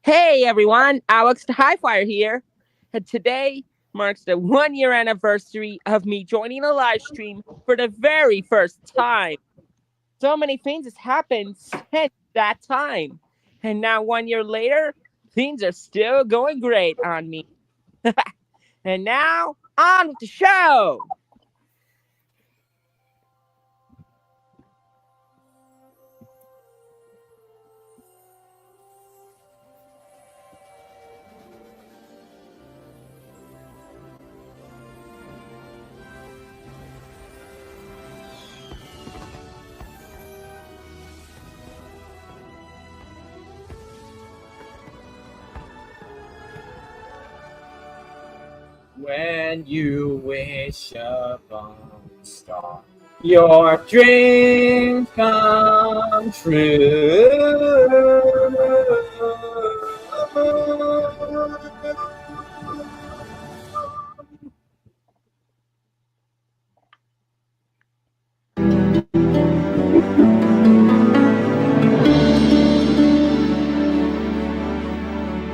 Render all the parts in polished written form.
Hey everyone, Alex the Highflyer here. And today marks the 1 year anniversary of me joining a live stream for the very first time. So many things has happened since that time. And now 1 year later, things are still going great on me. And now, on with the show. When you wish upon a star, your dreams come true.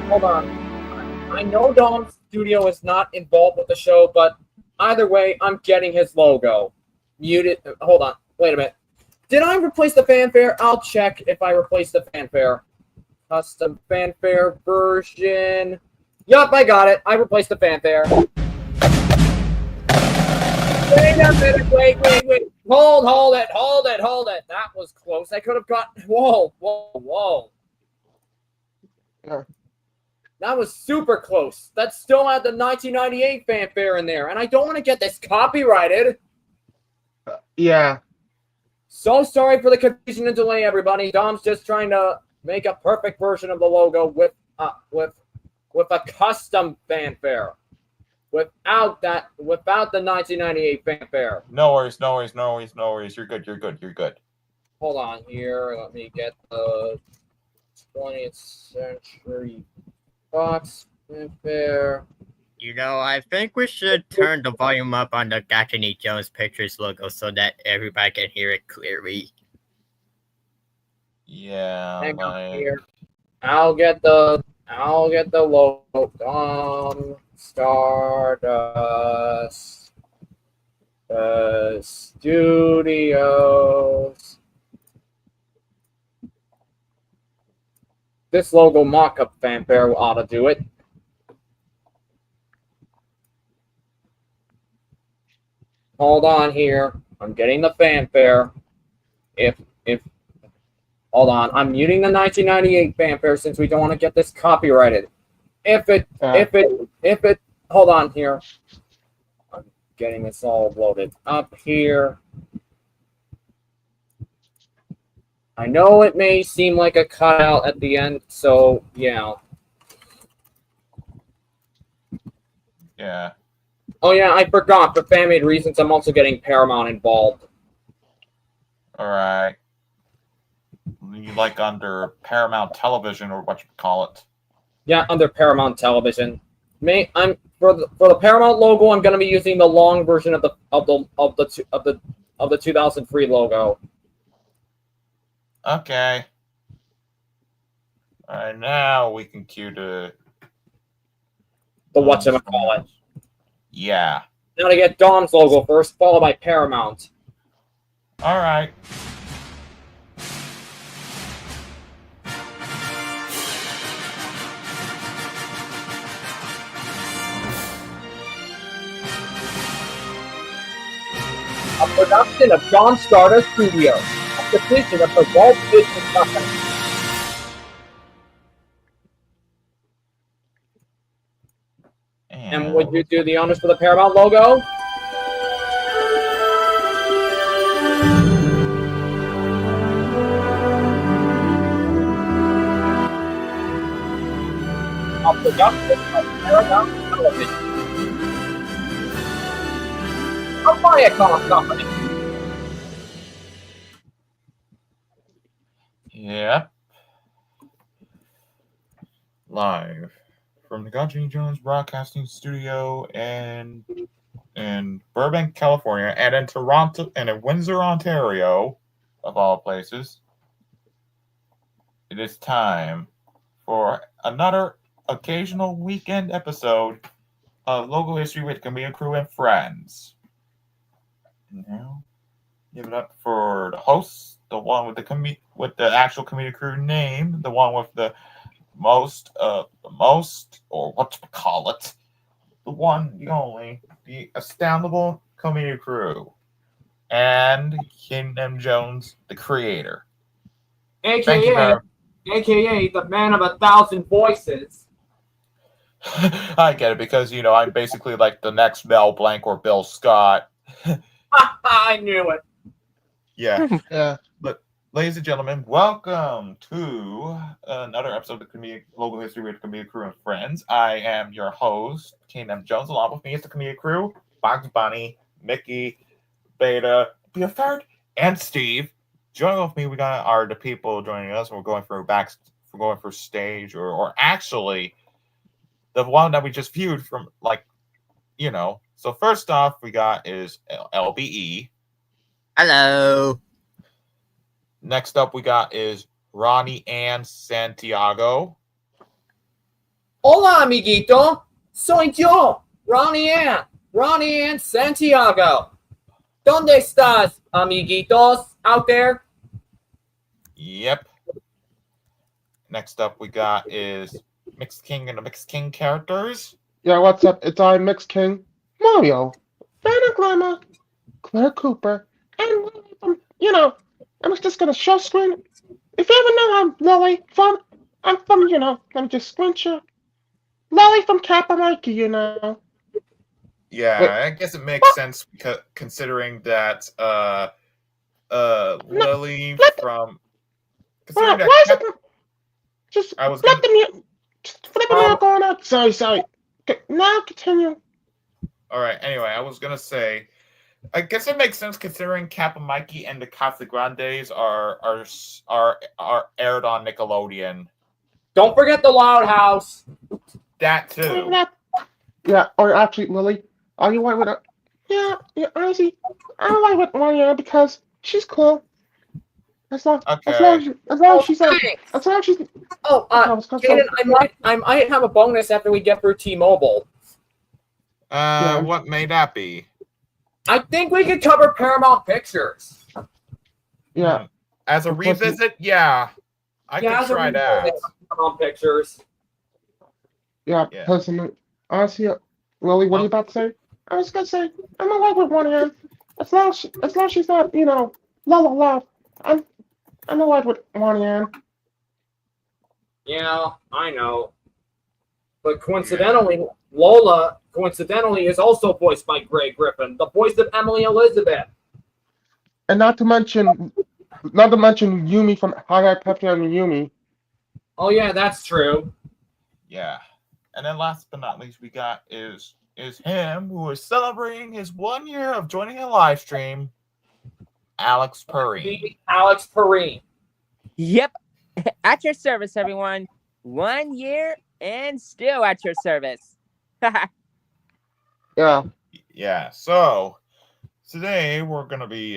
Hold on. I know Dom's studio is not involved with the show, but either way, I'm getting his logo. Muted. Hold on. Wait a minute. Did I replace the fanfare? I'll check if I replaced the fanfare. Custom fanfare version. Yup, I got it. I replaced the fanfare. Wait a minute. Wait. Hold it. That was close. I could have got. Whoa. Yeah. That was super close. That still had the 1998 fanfare in there, and I don't want to get this copyrighted. Yeah. So sorry for the confusion and delay, everybody. Dom's just trying to make a perfect version of the logo with a custom fanfare, without the 1998 fanfare. No worries. You're good. Hold on here. Let me get the 20th century Fox fanfare. You know, I think we should turn the volume up on the Anthony Jones Pictures logo so that everybody can hear it clearly. Yeah, Hang on here. I'll get the logo. Stardust Studios. This logo mock-up fanfare ought to do it. Hold on here. I'm getting the fanfare. Hold on. I'm muting the 1998 fanfare since we don't want to get this copyrighted. Hold on here. I'm getting this all loaded up here. I know it may seem like a cutout at the end, so yeah. Yeah. Oh yeah, I forgot. For fan-made reasons, I'm also getting Paramount involved. All right. You like under Paramount Television or what you call it? Yeah, under Paramount Television. I'm for the Paramount logo. I'm going to be using the long version of the 2003 logo. Okay. All right, now we can cue the whatchamacallit. Yeah. Now to get Dom's logo first, followed by Paramount. All right. A production of John Stardust Studios, a division of the Walt Disney Company. And would you do the honors for the Paramount logo? A production of Paramount Television, a Viacom company. Yep. Live from the Anthony Jones Broadcasting Studio in Burbank, California, and in Toronto and in Windsor, Ontario, of all places. It is time for another occasional weekend episode of Local History with Comedic Crew and Friends. Now, give it up for the host, the one with the actual Comedic Crew name, the one with the most, or whatchamacallit, the one, the only, the astoundable Comedic Crew, and Kingdom Jones, the creator. Thank you very AKA the man of 1,000 voices. I get it because I'm basically like the next Mel Blanc or Bill Scott. I knew it. Yeah. Yeah. But ladies and gentlemen, welcome to another episode of Local History with Comedic Crew and Friends. I am your host, Kingdom Jones. Along with me is the Comedic Crew, Bugs Bunny, Mickey, Beta, Beefheart, and Steve. Joining with me, we are the people joining us. We're going for stage, or actually the one that we just viewed from, So first off, we got is LBE. Hello. Next up, we got is Ronnie Ann Santiago. Hola, amiguito. Soy yo, Ronnie Ann Santiago. ¿Dónde estás, amiguitos? Out there? Yep. Next up, we got is Mixed King and the Mixed King characters. Yeah, what's up? It's I, Mixed King, Mario, Vanna Glamour, Claire Cooper, and Lily from, I'm just gonna show screen. If you ever know I'm Lily from, let me just squint you. Lily from Kappa Mikey, Yeah, Wait. I guess it makes sense because considering that Lily from. Considering Why is that it just I was let gonna, them just flip them out going out? Sorry. Okay, now continue. all right. Anyway, I was gonna say, I guess it makes sense considering Kappa Mikey and the Casa Grandes are aired on Nickelodeon. Don't forget the Loud House. That too. Yeah, or actually, Lily, are you white with her? Yeah, honestly, I'm white with Mario because she's cool. As long as she's thanks. as long as she's. Oh, Kaden, I might have a bonus after we get through T-Mobile. What may that be? I think we could cover Paramount Pictures. Yeah. As a revisit, yeah. I could try that. Paramount Pictures. Yeah, because honestly, Lily, what are you about to say? I was gonna say I'm alive with one hand. As long as she's not, la. I'm alive with one hand. Yeah, I know. But coincidentally, Lola is also voiced by Grey Griffin, the voice of Emily Elizabeth. And not to mention Yumi from Hi Pepper and Yumi. Oh yeah, that's true. Yeah. And then last but not least, we got is him who is celebrating his 1 year of joining a live stream, Alex Perrine. Alex Perrine. Yep. At your service, everyone. 1 year and still at your service. Yeah. Yeah. So today we're gonna be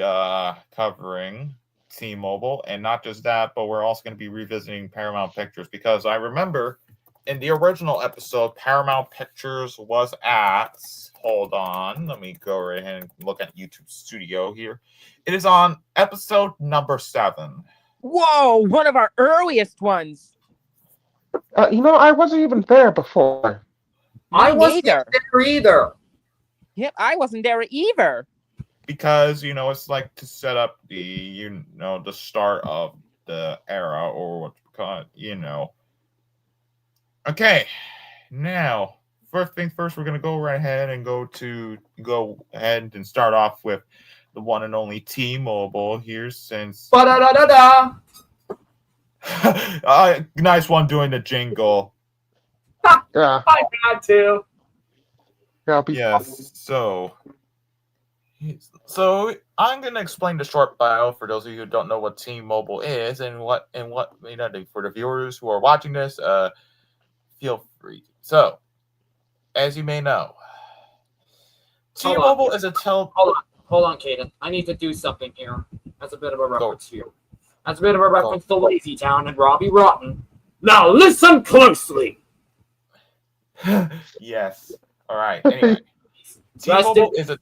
covering T-Mobile, and not just that, but we're also gonna be revisiting Paramount Pictures because I remember in the original episode, Paramount Pictures was at. Hold on, let me go right ahead and look at YouTube Studio here. It is on episode number 7. Whoa, one of our earliest ones. I wasn't even there before. I wasn't neither. there either. Yep, I wasn't there either. Because it's like to set up the the start of the era, or what you call it, Okay, now first things first, we're gonna go right ahead and go ahead and start off with the one and only T-Mobile here, since Ba-da-da-da-da. nice one doing the jingle. Yeah. I had to. Yeah. Yes. So I'm gonna explain the short bio for those of you who don't know what T-Mobile is and what for the viewers who are watching this. Feel free. So, as you may know, T-Mobile is a Hold on, Kaden. I need to do something here. That's a bit of a reference here. That's a bit of a reference to Lazy Town and Robbie Rotten. Now listen closely. Yes. All right. Anyway, T-Mobile is a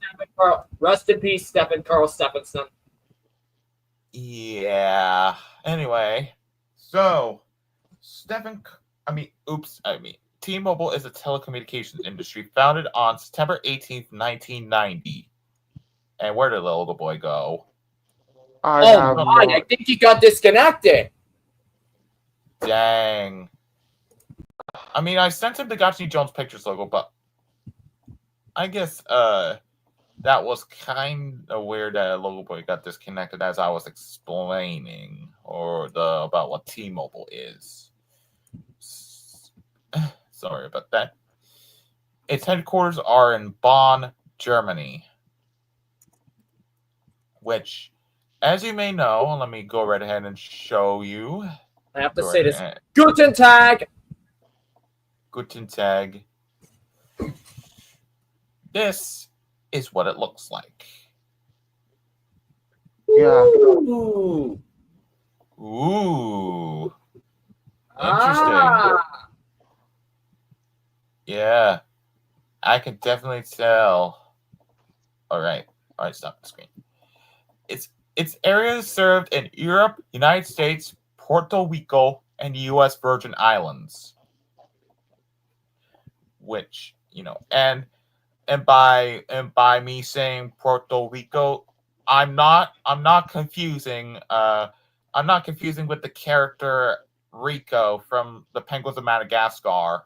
Rest in peace, Stephen Carl Stephenson. yeah. Anyway, so T-Mobile is a telecommunications industry founded on September 18th, 1990. And where did the little boy go? I think he got disconnected. Dang. I mean, I sent him the Gotcha Jones Pictures logo, but I guess that was kind of weird that logo boy got disconnected as I was explaining about what T-Mobile is. Sorry about that. Its headquarters are in Bonn, Germany, which, as you may know, let me go right ahead and show you. I have to say this. Guten Tag. Guten Tag. This is what it looks like. Yeah. Ooh. Ooh. Interesting. Yeah. I can definitely tell. All right, stop the screen. Its areas served in Europe, United States, Puerto Rico, and U.S. Virgin Islands. Which, and by me saying Puerto Rico, I'm not confusing with the character Rico from the Penguins of Madagascar.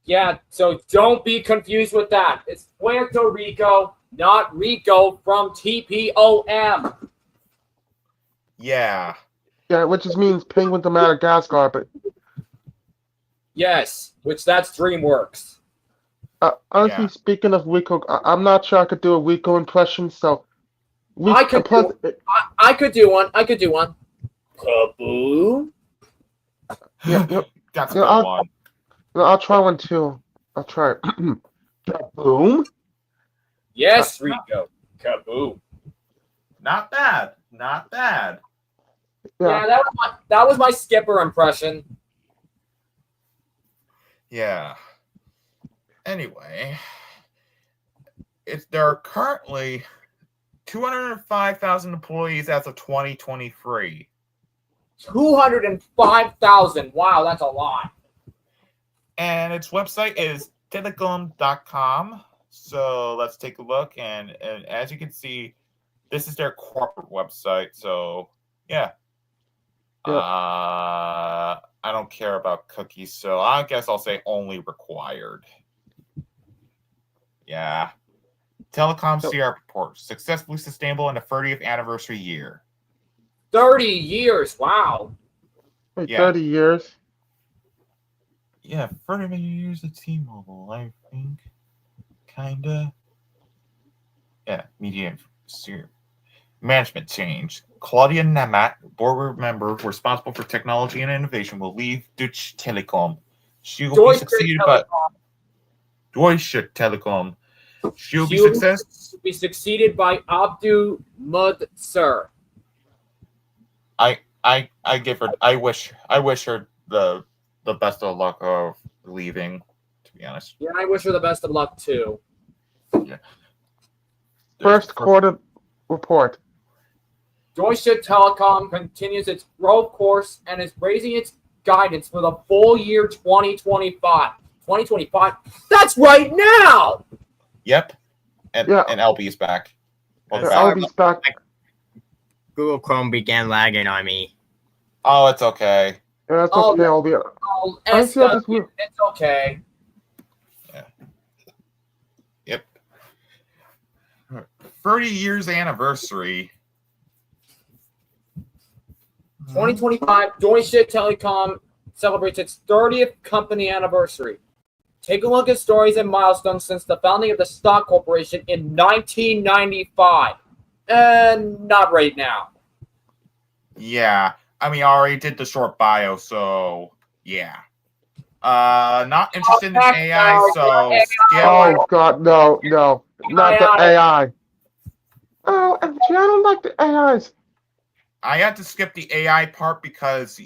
Yeah, so don't be confused with that. It's Puerto Rico, not Rico from TPOM. Yeah. Yeah, which just means Penguin to Madagascar, but yes, that's DreamWorks. Honestly, speaking of Rico, I'm not sure I could do a Rico impression, so I could do one. Kaboom. Yep. That's a good one. I'll try one too. I'll try it. Kaboom. Yes, Rico. Kaboom. Not bad. Yeah, that was my Skipper impression. Yeah. Anyway, there are currently 205,000 employees as of 2023. 205,000. Wow, that's a lot. And its website is telecom.com. So let's take a look. And as you can see, this is their corporate website. So, yeah. I don't care about cookies, so I guess I'll say only required. Yeah. Telecom CR report. Successfully sustainable in the 30th anniversary year. 30 years. Wow. Wait, 30 years? Yeah, 30 years of T-Mobile, I think. Kinda. Yeah, media management change. Claudia Namat, board member responsible for technology and innovation, will leave Deutsche Telekom. She will be succeeded by Deutsche Telekom. She will be succeeded by Abdu Mudsir. I wish her the best of luck of leaving, to be honest. Yeah, I wish her the best of luck too. Yeah. First quarter report. Deutsche Telekom continues its growth course and is raising its guidance for the full year 2025. 2025? That's right now! Yep. And LB is back. LB's back. Google Chrome began lagging on me. Oh, it's okay. Yeah, that's okay, LB. It's okay. Yeah. Yep. 30 years anniversary. 2025, Deutsche Telekom celebrates its 30th company anniversary. Take a look at stories and milestones since the founding of the stock corporation in 1995. And not right now. Yeah. I mean, I already did the short bio, so yeah. Not interested in AI, so skip. Oh God, no, not the AI. Oh, I don't like the AIs. I had to skip the AI part because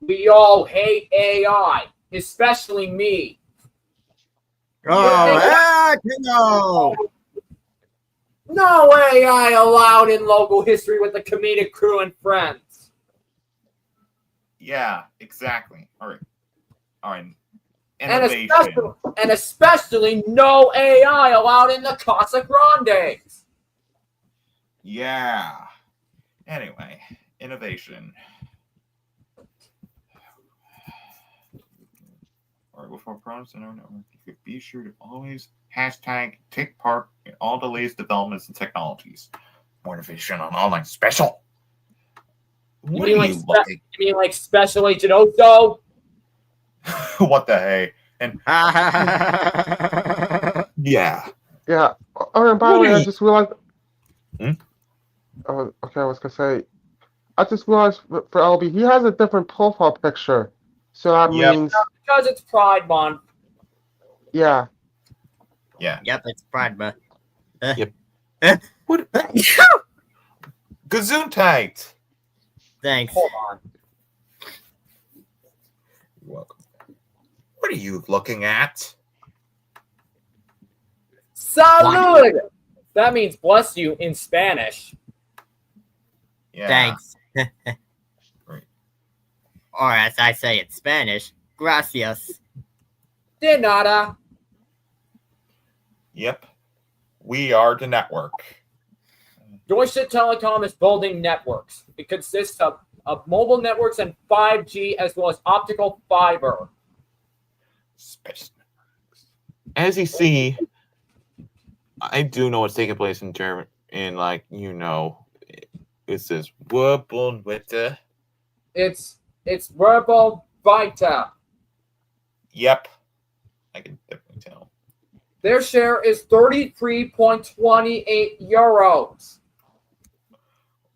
We all hate AI, especially me. Oh, heck no! No AI allowed in local history with the comedic crew and friends. Yeah, exactly. All right. And Innovation. especially no AI allowed in the Casa Grandes. Yeah. Anyway, innovation. All right, with more products and network, you could be sure to always hashtag take part in all the latest developments and technologies. More innovation on online special. What You are mean you looking? You mean like Special Agent Oso? What the hey? And yeah. Yeah. Oh, and by the What way, are I you? just realized. Hmm? Oh, okay, I was gonna say. I just realized for LB, he has a different profile picture. So that Yep. means, Because it's Pride Month. yeah. Yeah. Yep, it's Pride Month. Yep. What? Gesundheit. Thanks. Hold on. You're welcome. What are you looking at? Salud! That means bless you in Spanish. Yeah. Thanks. Right. Or as I say in Spanish, gracias. De nada. Yep. We are the network. Deutsche Telekom is building networks. It consists of mobile networks and 5G as well as optical fiber. Space networks. As you see, I do know what's taking place in German. In it says "Wurzeln Witte." It's verbal vita. Yep, I can definitely tell. Their share is 33.28 euros.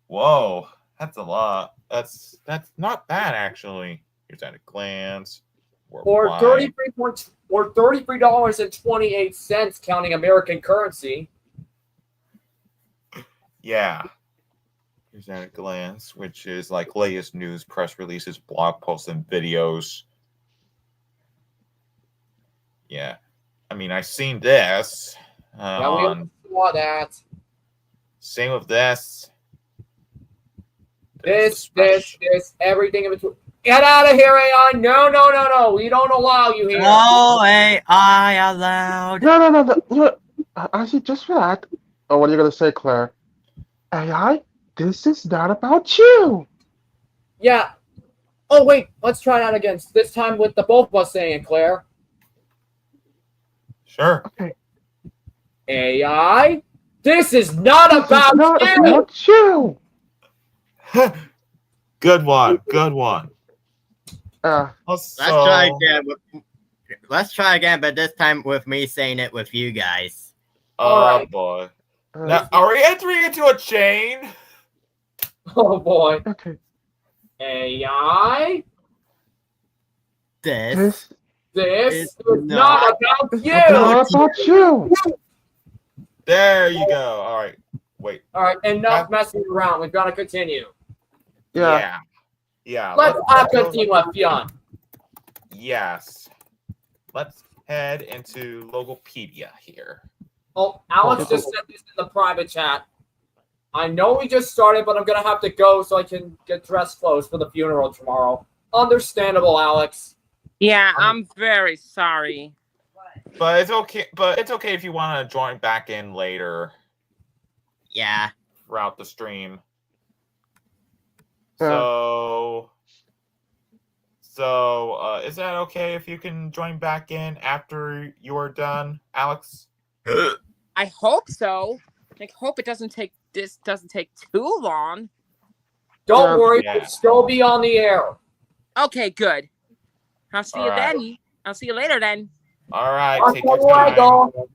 Whoa, that's a lot. That's not bad actually. Here's at a glance. Or Worldwide. $33.28 counting American currency. Yeah. Here's at a glance, which is like latest news, press releases, blog posts, and videos. Yeah. I mean, I've seen this. Yeah, we all saw that. Same with this. This, everything in between. Get out of here, AI! No. We don't allow you here. No AI allowed. No. Actually, just for that. Oh, what are you gonna say, Claire? AI, this is not about you. Yeah. Oh, wait. Let's try that again. This time with the both of us saying it, Claire. Sure. Okay. AI, this is not This about is not you. about you. Good one. Good one. Let's try again. Let's try again, but this time with me saying it with you guys. Oh Alright. boy. Now, are we entering into a chain? Oh boy. Okay. AI, This this is not not about It's you. not about you. There you go. All right. Wait. All right, enough messing around. We've got to continue. Yeah. Yeah. Let's go- continuación. Yes. Let's head into Logopedia here. Oh, Alex just said this in the private chat. I know we just started, but I'm going to have to go so I can get dress clothes for the funeral tomorrow. Understandable, Alex. Yeah, I'm very sorry. But it's okay. But it's okay if you want to join back in later Yeah. throughout the stream. Yeah. So, is that okay if you can join back in after you're done, Alex? I hope so. I hope doesn't take too long. Don't worry, Yeah. we'll still be on the air. Okay, good. I'll see you All right. then. I'll see you later then. All right, take Hasta your time. luego.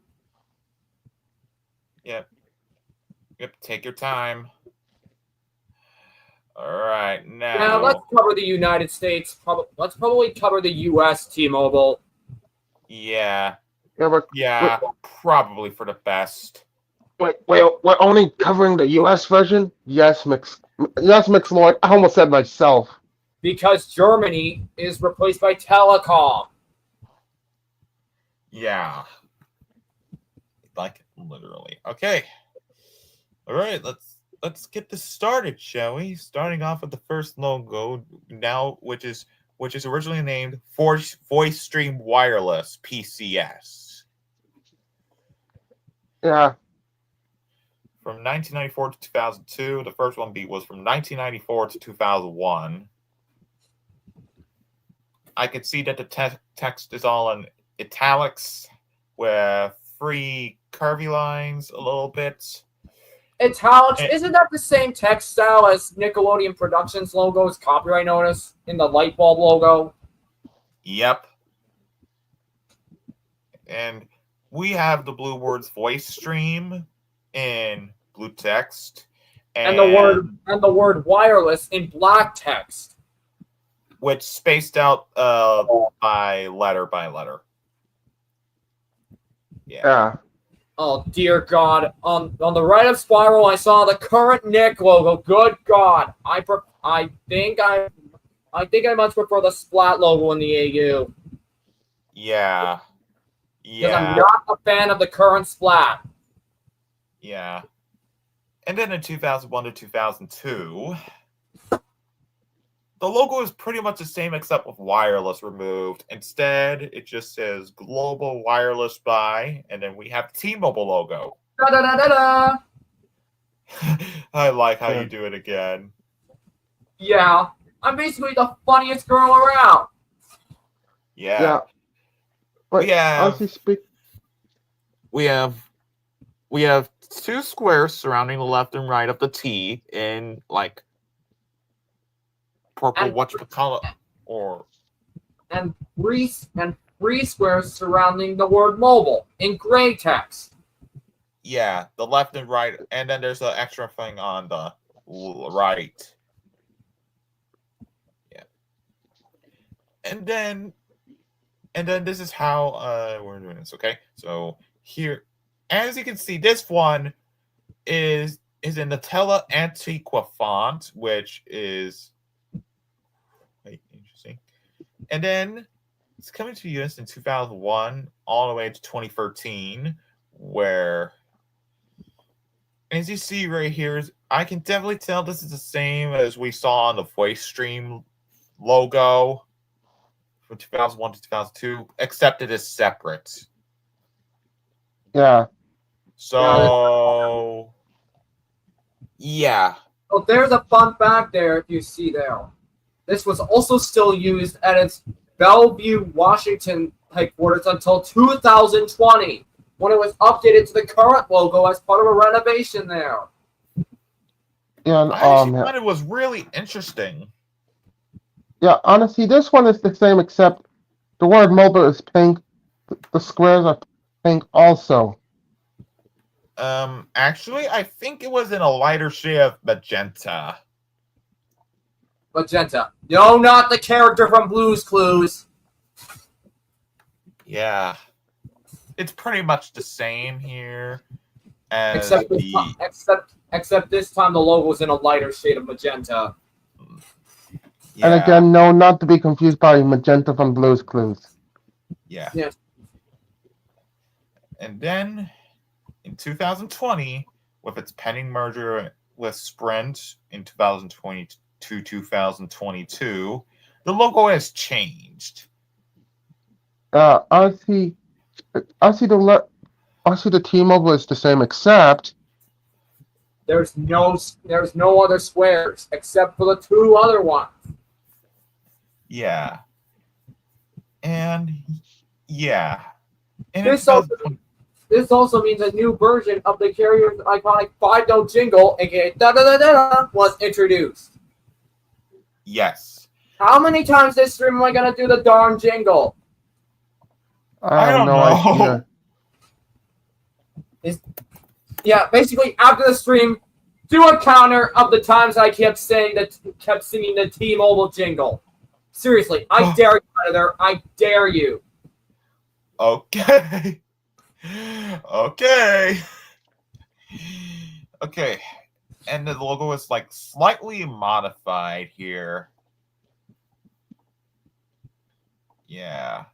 Yep, take your time. All right, Now let's cover the United States. Let's probably cover the U.S. T-Mobile. Yeah, Yeah, probably for the best. we're only covering the U.S. version. Yes, Mixlord. I almost said myself. because Germany is replaced by Telecom. Yeah. Like literally. Okay. All right, let's get this started, shall we? Starting off with the first logo now, which is originally named Voice Stream Wireless (PCS). Yeah. From 1994 to 2002, the first one was from 1994 to 2001. I can see that the text is all in italics with three curvy lines a little bit. Italics, isn't that the same text style as Nickelodeon Productions logo's copyright notice in the light bulb logo? Yep. And we have the blue words voice stream in blue text. And the word wireless in black text. Which spaced out by letter by letter. Yeah. Oh dear God! On the right of Spiral, I saw the current Nick logo. Good God! I think I much prefer the Splat logo in the AU. Yeah. Because I'm not a fan of the current Splat. Yeah. And then in 2001 to 2002, the logo is pretty much the same except with wireless removed. Instead, it just says Global Wireless Buy, and then we have the T-Mobile logo. Da da da da da. I like how you do it again. Yeah, I'm basically the funniest girl around. Yeah. But we have two squares surrounding the left and right of the T in like purple whatchamacallit or and three squares surrounding the word mobile in gray text. Yeah, the left and right, and then there's an extra thing on the right. Yeah. And then this is how we're doing this, okay? So here, as you can see, this one is in the Tela Antiqua font, which is interesting. And then it's coming to the US in 2001 all the way to 2013, where, as you see right here, I can definitely tell this is the same as we saw on the Voice Stream logo from 2001 to 2002, except it is separate. Yeah. So, yeah. Oh, there's a fun fact there if you see there. This was also still used at its Bellevue, Washington headquarters until 2020, when it was updated to the current logo as part of a renovation there. Yeah, and, I actually thought it was really interesting. Yeah, honestly, this one is the same except the word mobile is pink. The squares are pink also. Actually, I think it was in a lighter shade of magenta. Magenta. No, not the character from Blue's Clues. Yeah. It's pretty much the same here. As Except this time the logo is in a lighter shade of magenta. Yeah. And again, no, not to be confused by magenta from Blue's Clues. Yeah. Yes. And then in 2020, with its pending merger with Sprint in 2020 to 2022, the logo has changed. I see the T-Mobile is the same except there's no other squares except for the two other ones. Yeah. And yeah. And this also means a new version of the carrier's iconic 5-note jingle, aka da-da-da-da-da, was introduced. Yes. How many times this stream am I gonna do the darn jingle? I have no idea. Yeah, basically after the stream, do a counter of the times I kept singing the T-Mobile jingle. Seriously, I dare you, Predator. I dare you. Okay. Okay. And the logo is like slightly modified here. Yeah.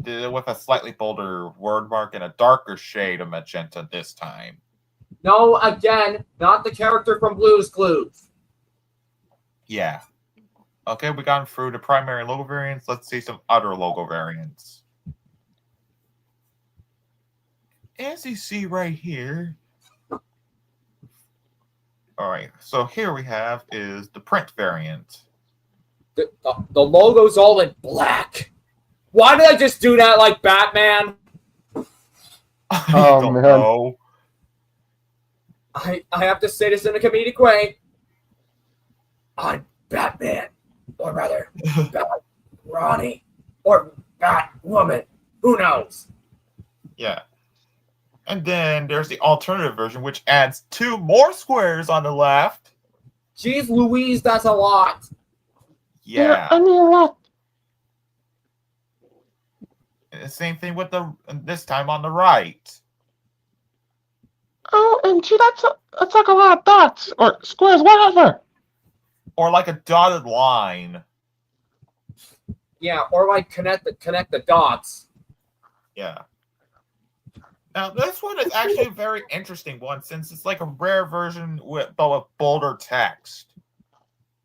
Did it with a slightly bolder word mark and a darker shade of magenta this time. No, again, not the character from Blue's Clues. Yeah. Okay, we got through the primary logo variants. Let's see some other logo variants. As you see right here. Alright, so here we have is the print variant. The logo's all in black. Why did I just do that like Batman? I Oh, don't man. know. I have to say this in a comedic way. I'm Batman. Or rather, Bat Ronnie. Or Batwoman. Who knows? Yeah. And then there's the alternative version, which adds 2 more squares on the left. Jeez Louise, that's a lot. Yeah. I mean, what? And the same thing with this time on the right. Oh, and gee, that's like a lot of dots or squares, whatever. Or like a dotted line. Yeah, or like connect the dots. Yeah. Now, this one is actually a very interesting one since it's like a rare version with bolder text.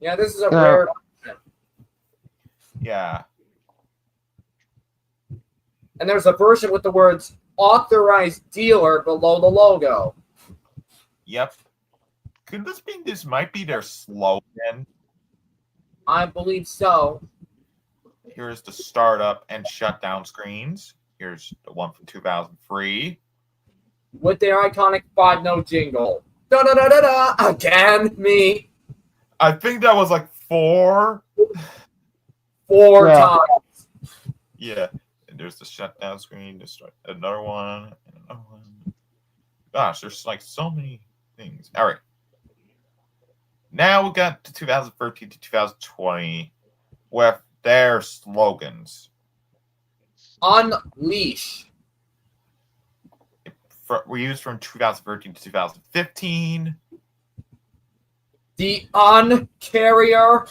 Yeah, this is a Yeah. rare. Yeah. And there's a version with the words authorized dealer below the logo. Yep. Could this mean this might be their slogan? I believe so. Here's the startup and shutdown screens. Here's the one from 2003. With their iconic 5-note jingle. Da da da da da. Again, me. I think that was like 4. 4 Yeah. times. Yeah. And there's the shutdown screen. There's another one. And another one. Gosh, there's like so many things. All right. Now we got to 2013 to 2020 with their slogans. Unleash. We used from 2013 to 2015. The Uncarrier.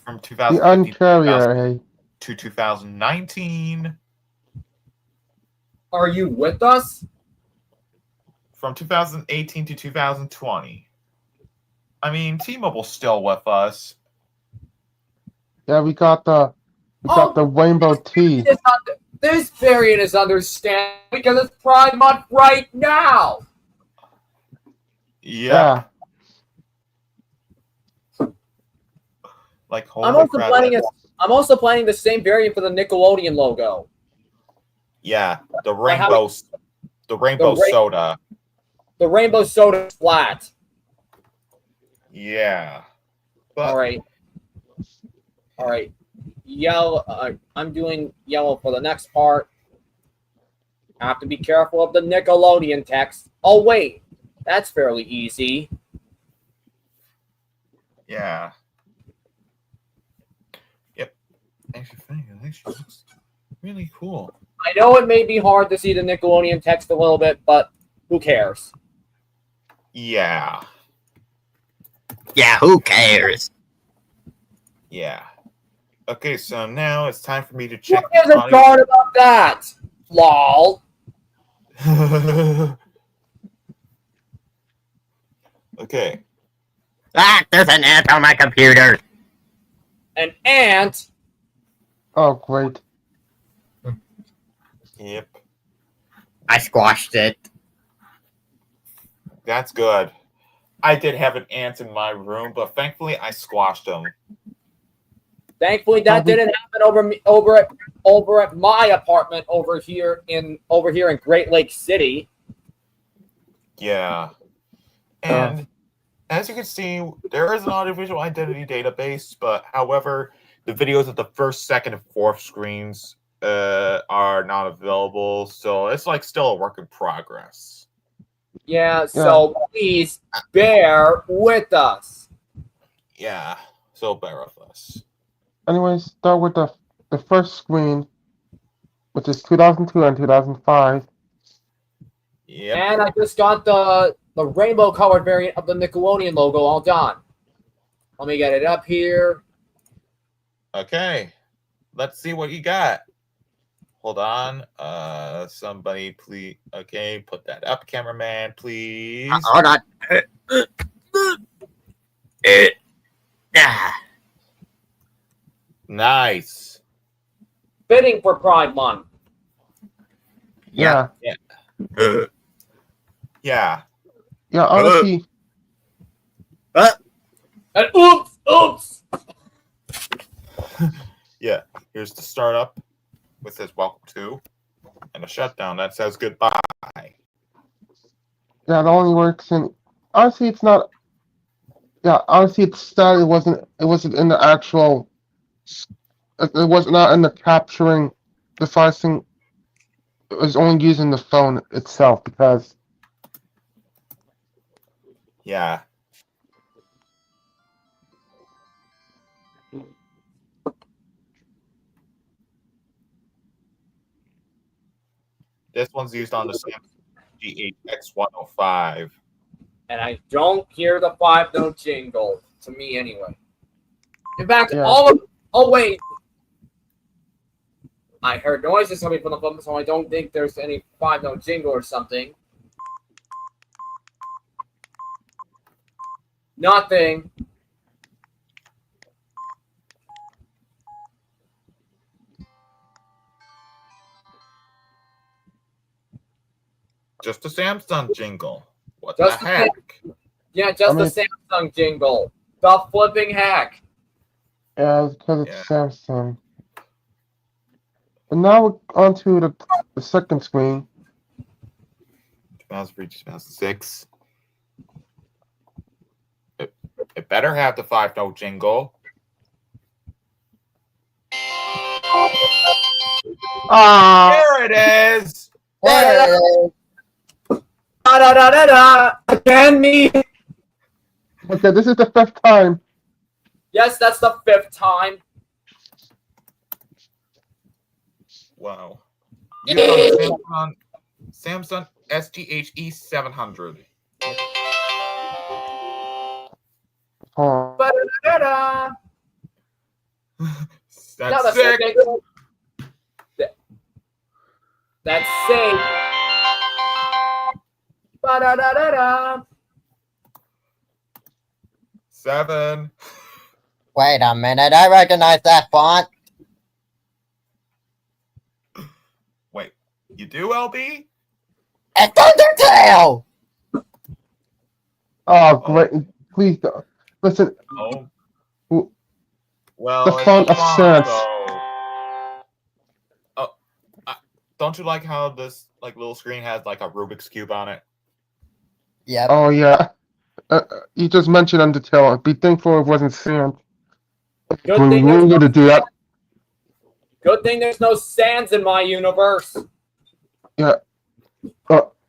From The 2015 uncarrier, hey. to 2019. Are you with us? From 2018 to 2020. I mean, T-Mobile's still with us. Yeah, we got the rainbow tea. This variant is understandable because it's Pride Month right now. Yeah. Like, holy I'm also crap. planning the same variant for the Nickelodeon logo. Yeah, the Like how rainbow, the rainbow soda. The rainbow soda flat. Yeah. But, All right. Yellow. I'm doing yellow for the next part. I have to be careful of the Nickelodeon text. Oh wait, that's fairly easy. Yeah. Yep. Actually, looks really cool. I know it may be hard to see the Nickelodeon text a little bit, but who cares? Yeah. Yeah, who cares? Yeah. Okay, so now it's time for me to Who check. gives a darn about that? Lol. Okay. Ah, there's an ant on my computer. An ant. Oh, great. Yep. I squashed it. That's good. I did have an ant in my room, but thankfully I squashed them. Thankfully, that didn't happen over at my apartment over here in Great Lake City. Yeah. And as you can see, there is an audiovisual identity database, but however, the videos of the first, second, and fourth screens are not available, so it's like still a work in progress. Yeah, so please bear with us. Yeah, so bear with us. Anyways, start with the first screen, which is 2002 and 2005. Yep. And I just got the rainbow colored variant of the Nickelodeon logo all done. Let me get it up here. Okay. let's see what you got. Hold on. Somebody please. Okay, put that up, cameraman, please. Hold on. Ah. Nice. Fitting for Pride Month. Yeah. Yeah. Yeah, honestly, And oops. Yeah. Here's the startup, which says welcome to, and a shutdown that says goodbye. yeah, it only works in. Honestly, it's not. Yeah, honestly, it's that it wasn't in the actual. It was not in the capturing deficing. It was only using the phone itself because. Yeah. This one's used on the Samsung GHX105. And I don't hear the 5-note jingle. To me, anyway. In fact, Yeah. Oh, wait. I heard noises coming from the phone, so I don't think there's any 5-note jingle or something. Nothing. Just a Samsung jingle. What Just the a heck? Yeah, just I mean, the Samsung jingle. The flipping heck. Yeah, it's because it's Samsung. And now we're on to the second screen. 2003, 2006. It better have the 5-note jingle. Ah, There it is. Da-da-da-da-da. Again, me. okay, this is the fifth time. Yes, that's the 5th time. Wow. Used on the Samsung SGHE 700. Oh, Ba-da-da-da. That's That's sick. okay. That's safe. Ba-da-da-da-da. 7. Wait a minute, I recognize that font. Wait, you do, LB? It's Undertale! oh, great! Please don't. Listen. Oh. w- Well, The it's font of font, sense. so... Oh, don't you like how this little screen has like a Rubik's Cube on it? Yep. Oh yeah. You just mentioned Undertale. Be thankful it wasn't sand. Good We thing were there's going to do that. Good thing there's no sands in my universe. Yeah.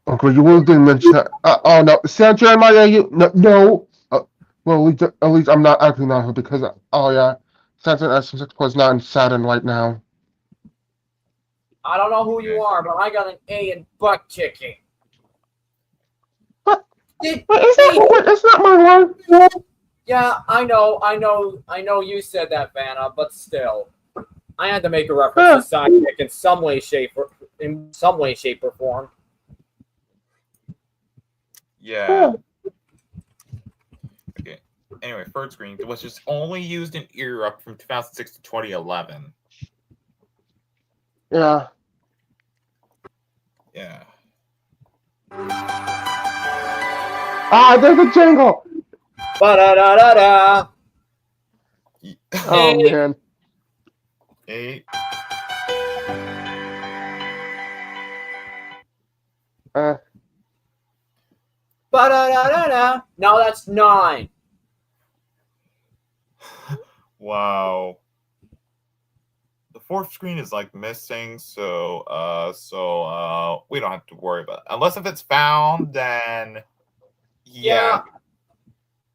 Okay, you really didn't mention that. Oh no, San Jeremiah, you no. Well, at least I'm not acting on her because oh yeah, Samsung S6 was not in Saturn right now. I don't know who you are, but I got an A in butt kicking. What? Did, Wait, it's not my word. yeah, I know you said that, Vanna, but still. I had to make a reference to sidekick in some way, shape, or form. Yeah. Okay. Anyway, third screen was just only used in Europe from 2006 to 2011. Yeah. Yeah. Ah, there's a jingle. Ba-da-da-da-da. Oh man. 8. Ba-da-da-da-da. No, that's 9. Wow. The fourth screen is like missing, so we don't have to worry about it. Unless if it's found, then yeah.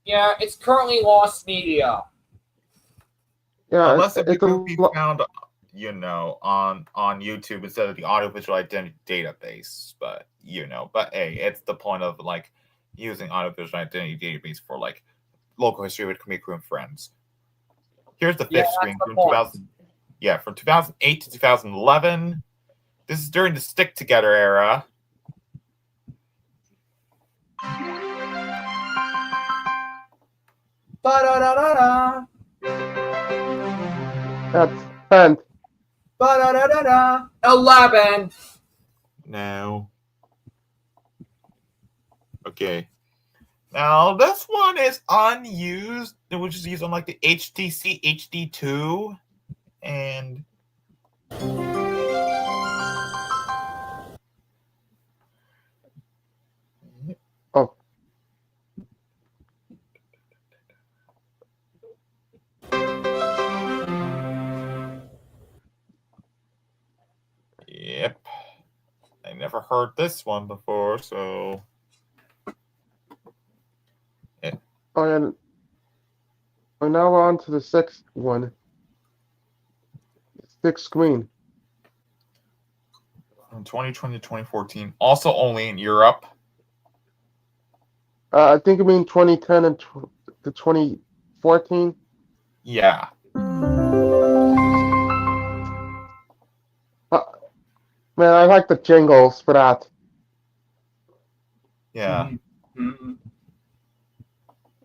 Yeah, it's currently lost media. Yeah. Unless if it a could be lo- found, on YouTube instead of the audiovisual identity database. But hey, it's the point of like using audiovisual identity database for like local history with Comedic Crew and friends. Here's the fifth screen that's the from point. 2000. Yeah, from 2008 to 2011. This is during the Stick Together era. Ba-da-da-da-da. That's 10. Ba-da-da-da-da. 11. No. Okay. Now, this one is unused, which is used on like the HTC HD2. And Oh, yep. I never heard this one before, so oh yeah. And now we're on to the sixth one. Sixth screen. from 2020 to 2014. Also only in Europe. I think you mean 2010 and to 2014. Yeah. Man, I like the jingles for that. Yeah. Mhm.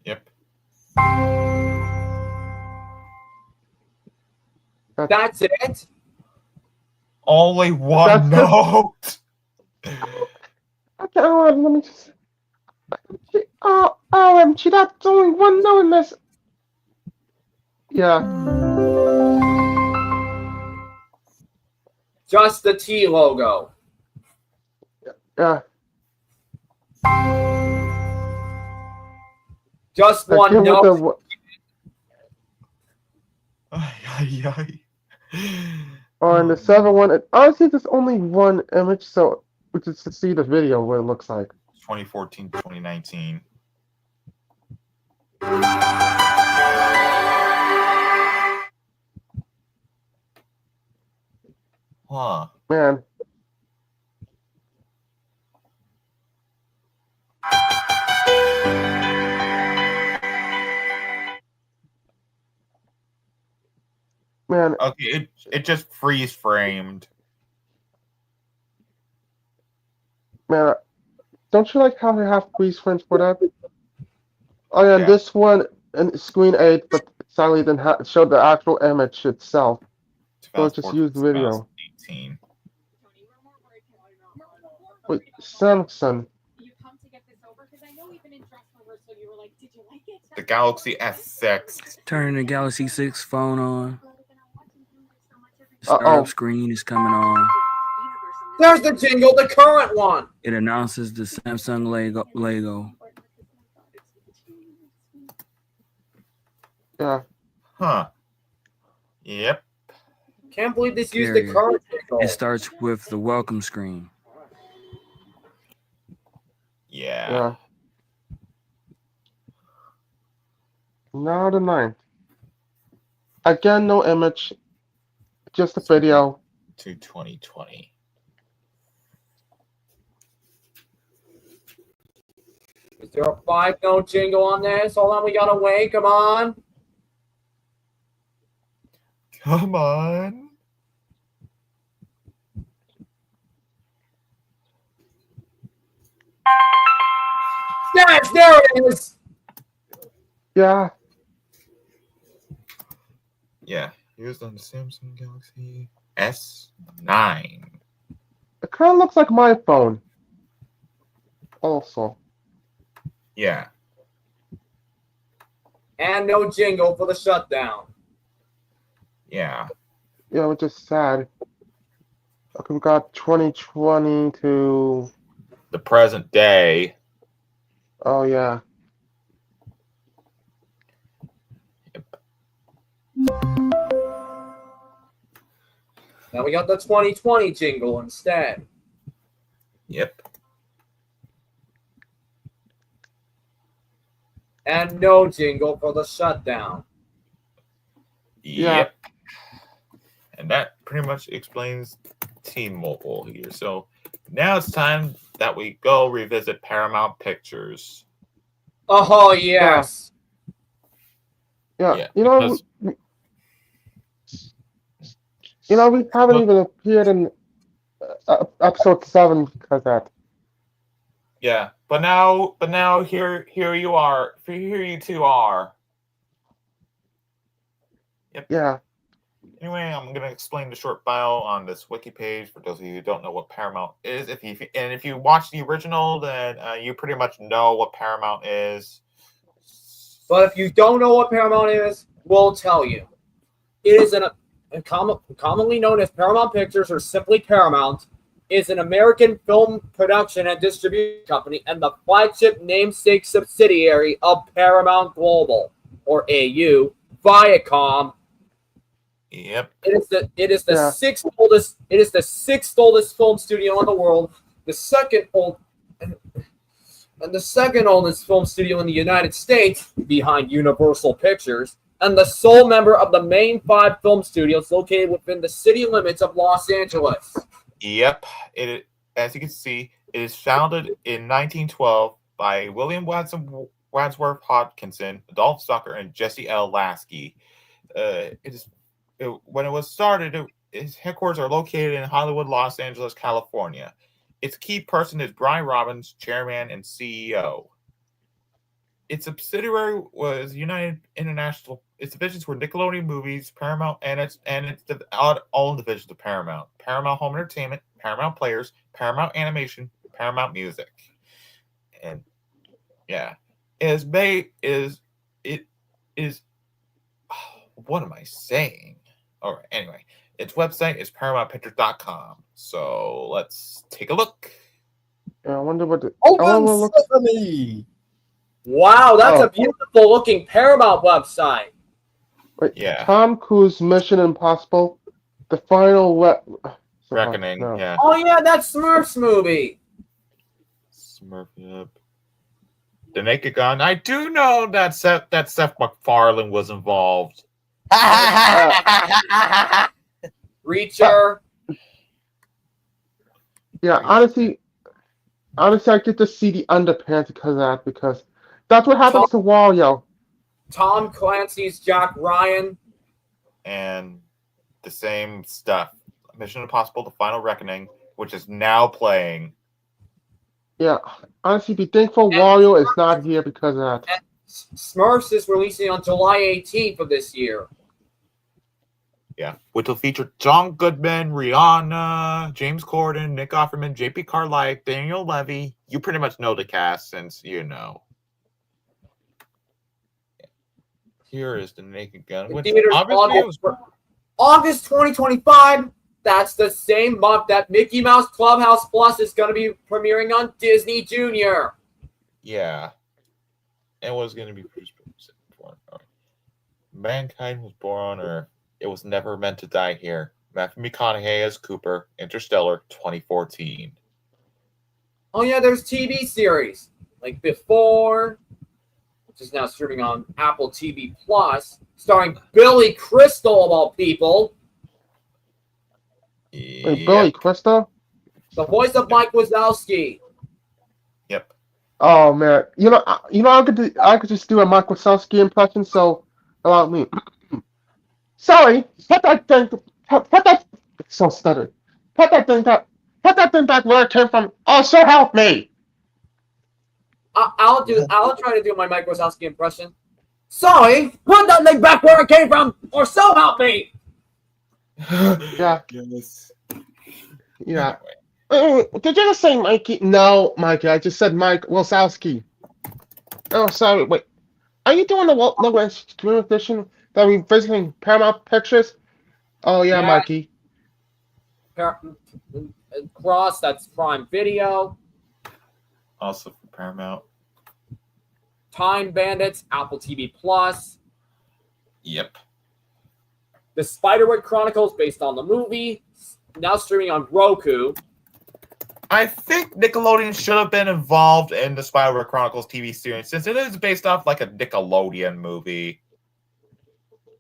Yep. That's it. Only one That's note. Okay, hold on, let me just. Oh, OMG, that's only one note in this. Yeah, Just the T logo. yeah. Just one Again with note. the. Oh, and the seven one. Honestly, there's only one image, so which is to see the video what it looks like. 2014 to 2019. Huh. Man, man, Okay, it just freeze framed. man. Don't you like how they have freeze frames for that? Oh yeah, and Yeah. this one and screen 8, but sadly didn't show the actual image itself. So it just 2014 used to video. 2018. Wait, Samsung. The Galaxy S6. Turning the Galaxy 6 phone on. The Uh-oh. startup screen is coming on. There's the jingle, the current one. It announces the Samsung Lego. Yeah. Huh. Yep. Can't believe this used the Period. current jingle. It starts with the welcome screen. Yeah. Yeah. Now the 9th. Again, no image, just a video. To 2020. Is there a 5-note jingle on this? Hold on, we gotta wait. Come on. Come on. Yes, there it is. Yeah. Yeah. Used on the Samsung Galaxy S9. It kind of looks like my phone. Also. Yeah. And no jingle for the shutdown. Yeah. Yeah, which is sad. Okay, we got 2020 to. The present day. Oh, yeah. Now we got the 2020 jingle instead. Yep. And no jingle for the shutdown. Yeah. Yep. And that pretty much explains T-Mobile here. So now it's time that we go revisit Paramount Pictures. Oh, yes. Yeah. Yeah, You know, because- You know, we haven't even appeared in episode 7 because of that. Yeah, but now here you are. Here you two are. Yep. Yeah. Anyway, I'm gonna explain the short bio on this wiki page for those of you who don't know what Paramount is. If you watch the original, then you pretty much know what Paramount is. But if you don't know what Paramount is, we'll tell you. It is commonly known as Paramount Pictures or simply Paramount, is an American film production and distribution company and the flagship namesake subsidiary of Paramount Global, or AU, Viacom. Yep. It is the sixth oldest film studio in the world, the second oldest film studio in the United States, behind Universal Pictures, and the sole member of the main 5 film studios located within the city limits of Los Angeles. Yep. As you can see, it is founded in 1912 by William Wadsworth Hodgkinson, Adolph Zucker, and Jesse L. Lasky. When it was started, its headquarters are located in Hollywood, Los Angeles, California. Its key person is Brian Robbins, chairman and CEO. Its subsidiary was United International. Its divisions were Nickelodeon Movies, Paramount, and its own divisions of Paramount: Paramount Home Entertainment, Paramount Players, Paramount Animation, Paramount Music, and yeah, what am I saying? All right. Anyway, its website is ParamountPictures.com. So let's take a look. I wonder what Symphony. Wow, that's a beautiful looking Paramount website. Wait, Yeah. Tom Cruise Mission Impossible, the final Reckoning. No. Yeah. Oh yeah, that Smurfs movie. Smurf. Yep. The Naked Gun. I do know that Seth MacFarlane was involved. Reacher. Yeah, honestly, I get to see the underpants because of that, because that's what happens to Wario. Tom Clancy's Jack Ryan. And the same stuff. Mission Impossible: The Final Reckoning, which is now playing. Yeah, honestly, be thankful Wario is not here because of that. And Smurfs is releasing on July 18th of this year. Yeah, which will feature John Goodman, Rihanna, James Corden, Nick Offerman, J.P. Carlisle, Daniel Levy. You pretty much know the cast since you know. Here is the Naked Gun. Which August 2025. That's the same month that Mickey Mouse Clubhouse Plus is going to be premiering on Disney Junior. Yeah. It was going to be produced by Mankind was born on Earth. It was never meant to die here. Matthew McConaughey as Cooper, Interstellar, 2014. Oh yeah, there's TV series like Before, which is now streaming on Apple TV Plus, starring Billy Crystal of all people. Wait, Billy Crystal? The voice of Mike Wazowski. Yep. Oh man, I could just do a Mike Wazowski impression. So allow me. Sorry, put that so stuttered. Put that thing back where it came from. Oh, so help me. I'll try to do my Mike Wazowski impression. Sorry, put that thing back where it came from, or so help me. Yeah. Yes. Yeah. Did you just say Mikey? No, Mikey. I just said Mike Wazowski. Oh, sorry. Wait. Are you doing the logo stream edition that we visiting Paramount Pictures? Oh yeah, Mikey. Cross, that's Prime Video. Also for Paramount. Time Bandits, Apple TV Plus. Yep. The Spiderwick Chronicles, based on the movie, now streaming on Roku. I think Nickelodeon should have been involved in the Spiderwick Chronicles TV series, since it is based off like a Nickelodeon movie.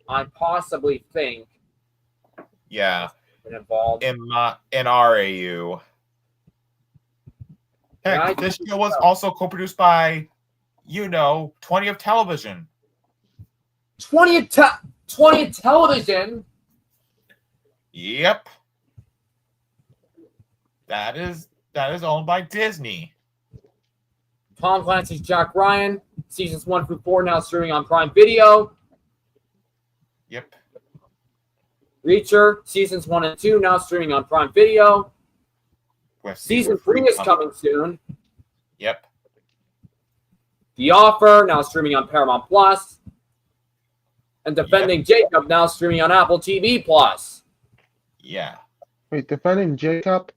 I possibly think. Yeah. Involved in RAU. Heck, this show was also co-produced by, 20th Television. 20th Television? Yep. That is owned by Disney. Tom Clancy's Jack Ryan, seasons 1 through 4 now streaming on Prime Video. Yep. Reacher, seasons 1 and 2 now streaming on Prime Video. With Season 3 is coming soon. Yep. The Offer, now streaming on Paramount Plus. And Defending Jacob, now streaming on Apple TV Plus. Yeah. Wait, Defending Jacob?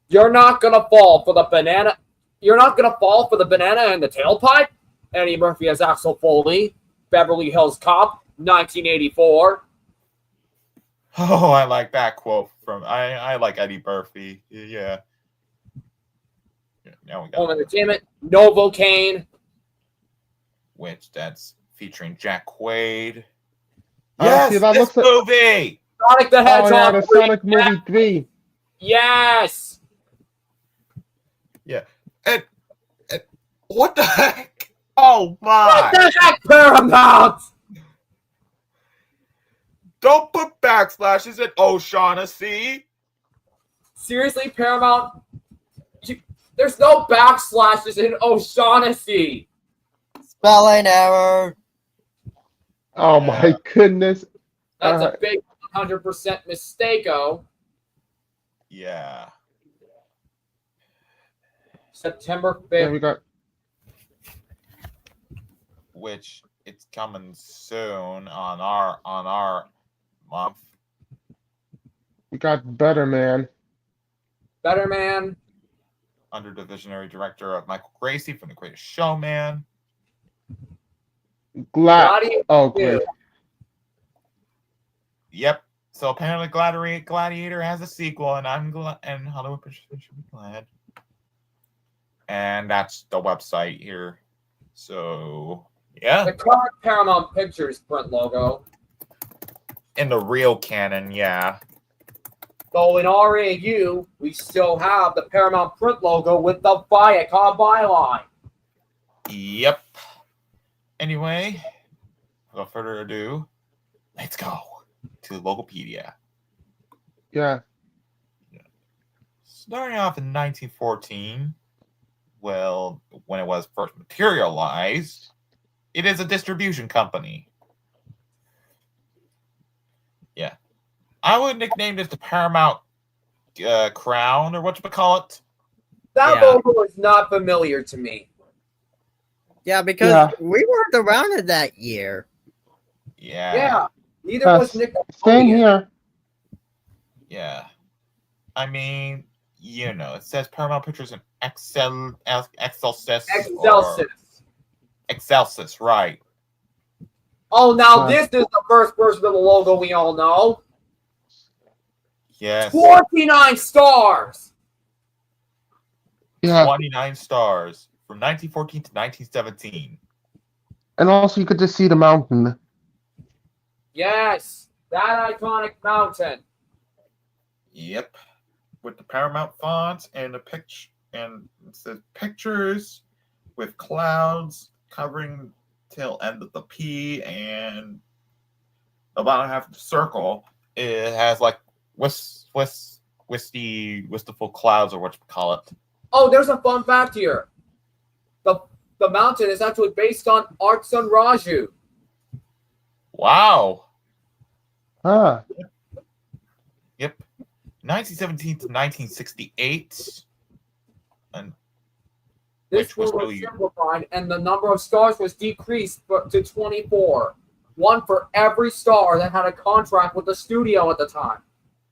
You're not gonna fall for the banana. You're not gonna fall for the banana and the tailpipe. Eddie Murphy as Axel Foley. Beverly Hills Cop, 1984. Oh, I like that quote from I like Eddie Murphy. Yeah. Now we got Home Entertainment, Novocaine. which that's featuring Jack Quaid. Oh, Yes, see, that this looks like- movie. Sonic the Oh, yeah, Hedgehog. the 3. Sonic movie 3. Yes. And what the heck? Oh my! What the heck, Paramount? Don't put backslashes in O'Shaughnessy. Seriously, Paramount? There's no backslashes in O'Shaughnessy. Spelling error. Oh my goodness. That's a big 100% mistake-o. Yeah. September 5th. Yeah, we got Which it's coming soon on our month. Better Man. Better Man. Under the visionary director of Michael Gracie from The Greatest Showman. Gladiator Oh, 2. great. Yep. So apparently Gladiator has a sequel, and I'm glad, and Hollywood Pictures should be glad. And that's the website here. So yeah, The current Paramount Pictures print logo. in the real canon, yeah. Though in RAU, we still have the Paramount print logo with the Viacom byline. Yep. Anyway, without further ado, let's go to Logopedia. Yeah. Starting off in 1914, well, when it was first materialized, it is a distribution company. Yeah. I would nickname this the Paramount Crown, or whatchamacallit. That Yeah. logo is not familiar to me. Yeah, because Yeah. we weren't around in that year. Yeah. Neither was Nick. Same here. Yeah. I mean, you know, it says Paramount Pictures in Excelsis. Excelsis, right. Oh, now this is the first version of the logo we all know. Yes. 49 stars. Yeah. 29 stars from 1914 to 1917. And also, you could just see the mountain. Yes, that iconic mountain. Yep. With the Paramount font and the picture, and it says pictures with clouds covering till end of the P, and about half the circle. It has like wistful clouds, or what you call it. Oh, there's a fun fact here. The mountain is actually based on Art Sun Raju. Wow. Ah. Yep. 1917 to 1968. And This which was one was really simplified, and the number of stars was decreased to 24. One for every star that had a contract with the studio at the time.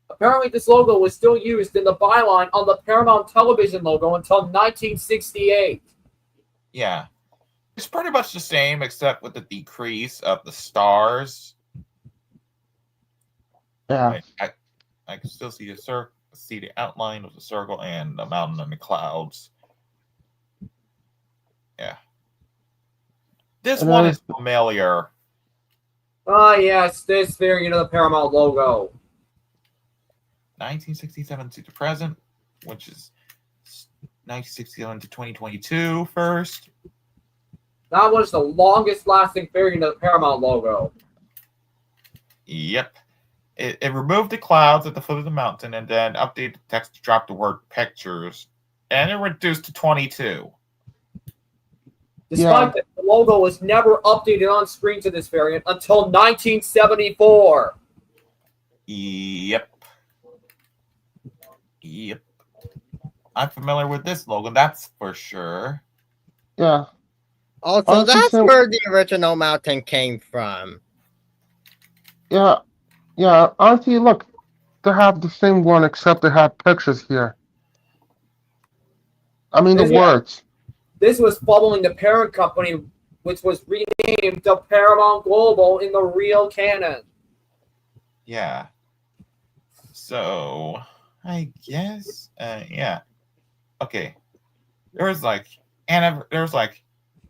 Apparently, this logo was still used in the byline on the Paramount Television logo until 1968. yeah. It's pretty much the same, except with the decrease of the stars. Yeah. I can still see the outline of the circle and the mountain and the clouds. Yeah. This And one then- is familiar. Ah, yes, this variant of the Paramount logo. 1967 to the present, which is 1967 to 2022 first. That was the longest lasting variant of the Paramount logo. Yep. It removed the clouds at the foot of the mountain and then updated the text to drop the word pictures. And it reduced to 22. Despite that, the logo was never updated on screen to this variant until 1974. Yep. I'm familiar with this logo, that's for sure. Yeah. Also, Honestly, that's Sam- where the original mountain came from. Yeah. Honestly, look, they have the same one except they have pictures here. I mean, the Yeah. words. This was following the parent company, which was renamed to Paramount Global in the real canon. Yeah. So, I guess, yeah. Okay. There was like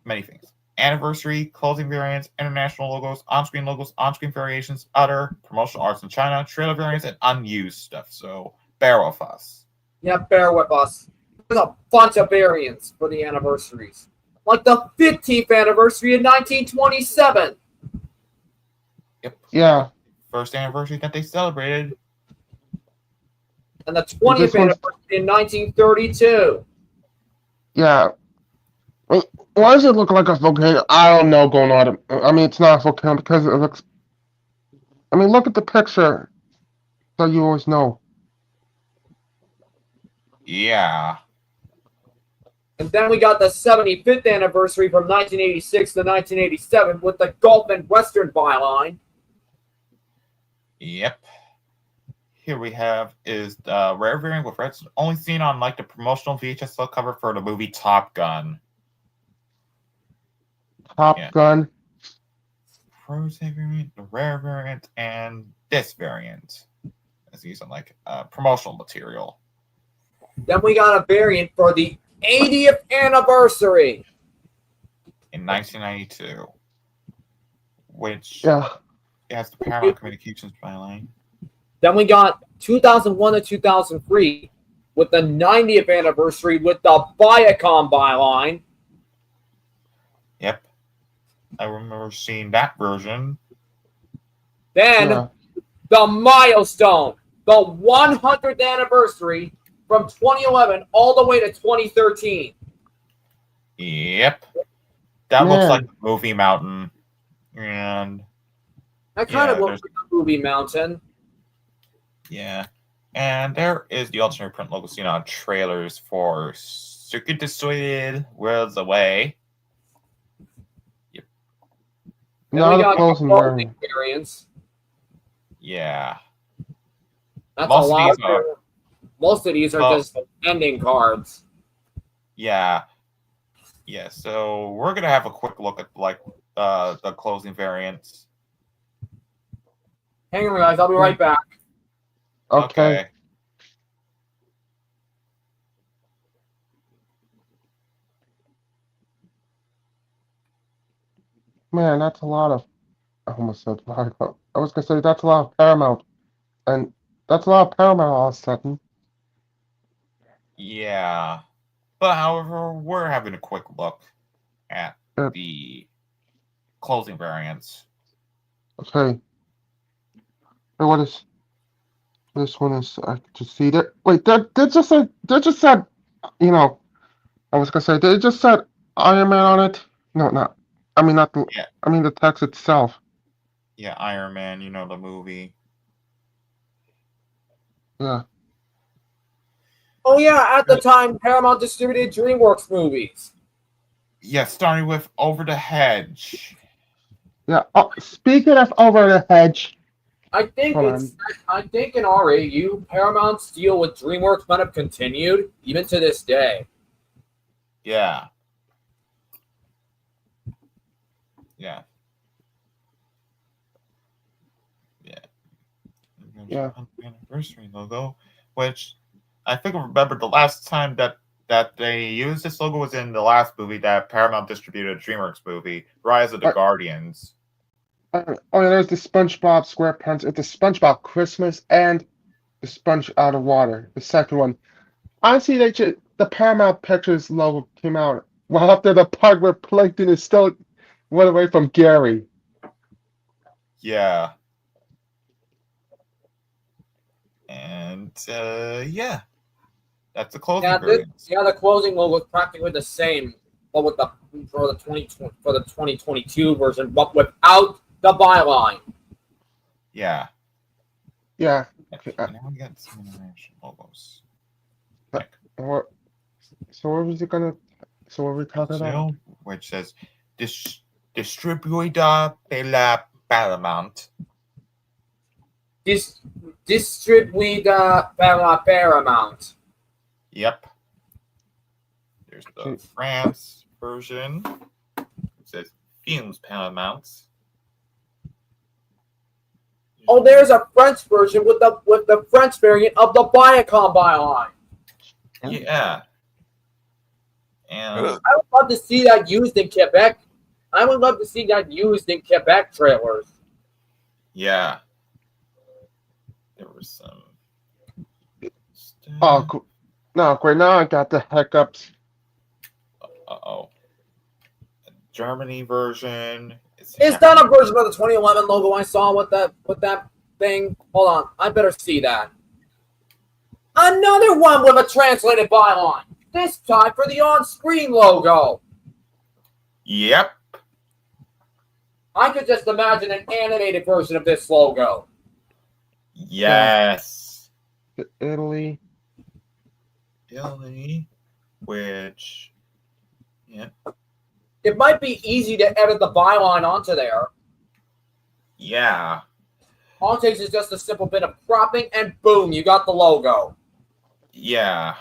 many things. Anniversary, closing variants, international logos, on-screen variations, other, promotional arts in China, trailer variants, and unused stuff. So bear with us. Yeah, bear with us. There's a bunch of variants for the anniversaries. Like the 15th anniversary in 1927. Yep. Yeah. First anniversary that they celebrated. And the 20th anniversary in 1932. Yeah. Why does it look like a volcano? I don't know going on. I mean, it's not a volcano because it looks. I mean, look at the picture, so you always know. Yeah. And then we got the 75th anniversary from 1986 to 1987 with the Gulf and Western byline. Yep. Here we have is the rare variant with reds only seen on like the promotional VHS cover for the movie Top Gun. Top Gun. Prototype variant, the rare variant, and this variant. It's using like promotional material. Then we got a variant for the 80th anniversary in 1992, which has the Paramount Communications byline. Then we got 2001 to 2003 with the 90th anniversary with the Viacom byline. Yep. I remember seeing that version. Then the milestone, the 100th anniversary from 2011 all the way to 2013. Yep. That looks like the movie mountain. And that kind of looks like the movie mountain. Yeah. And there is the alternate print logo seen on trailers for Circuit Distorted, Worlds Away. Yep. Then we got closing variants. Yeah. That's a lot. Most of these are just ending cards. Yeah. Yeah, so we're gonna have a quick look at like the closing variants. Hang on, guys. I'll be right back. Okay. Man, that's a lot of. I almost said Viacom. I was gonna say that's a lot of Paramount, and that's a lot of Paramount all of a sudden. Yeah, but however, we're having a quick look at the closing variants. Okay. And what is this one? Is I just see that? Wait, they just said, you know, I was gonna say they just said Iron Man on it. No, not. I mean, not the. Yeah. I mean the text itself. Yeah, Iron Man. You know the movie. Yeah. Oh yeah, at the time Paramount distributed DreamWorks movies. Yeah, starting with Over the Hedge. Yeah. Oh, speaking of Over the Hedge. I think in RAU, Paramount's deal with DreamWorks might have continued even to this day. Yeah. Yeah. Yeah. Yeah. Anniversary logo, which I think I remember the last time that they used this logo was in the last movie that Paramount distributed, a DreamWorks movie, Rise of the Guardians. Oh yeah, there's the SpongeBob SquarePants. It's the SpongeBob Christmas and the Sponge Out of Water. The second one. Honestly, the Paramount Pictures logo came out well after the part where Plankton is still went away from Gary. Yeah. And yeah, that's the closing Yeah, version. the closing logo was practically the same, but with for the 2022 version, but without the byline. Yeah. Yeah. Okay, Okay, now we got some international logos. what? So what was it gonna? So what are we talking about? So, which says Distribuida de la Paramount. Distribuida Paramount. Yep. There's the France version. It says Films Paramount. Oh, there's a French version with the French variant of the Viacom byline. Yeah. And I would love to see that used in Quebec. I would love to see that used in Quebec trailers. yeah. There was some Oh, cool. No, great. Now I got the hiccups. Uh-oh. Germany version. Is that a version of the 2011 logo I saw with that thing? Hold on, I better see that. Another one with a translated byline. This time for the on-screen logo. Yep. I could just imagine an animated version of this logo. Yes. Italy. Which, yeah. It might be easy to edit the byline onto there. Yeah. All it takes is just a simple bit of cropping, and boom, you got the logo. Yeah.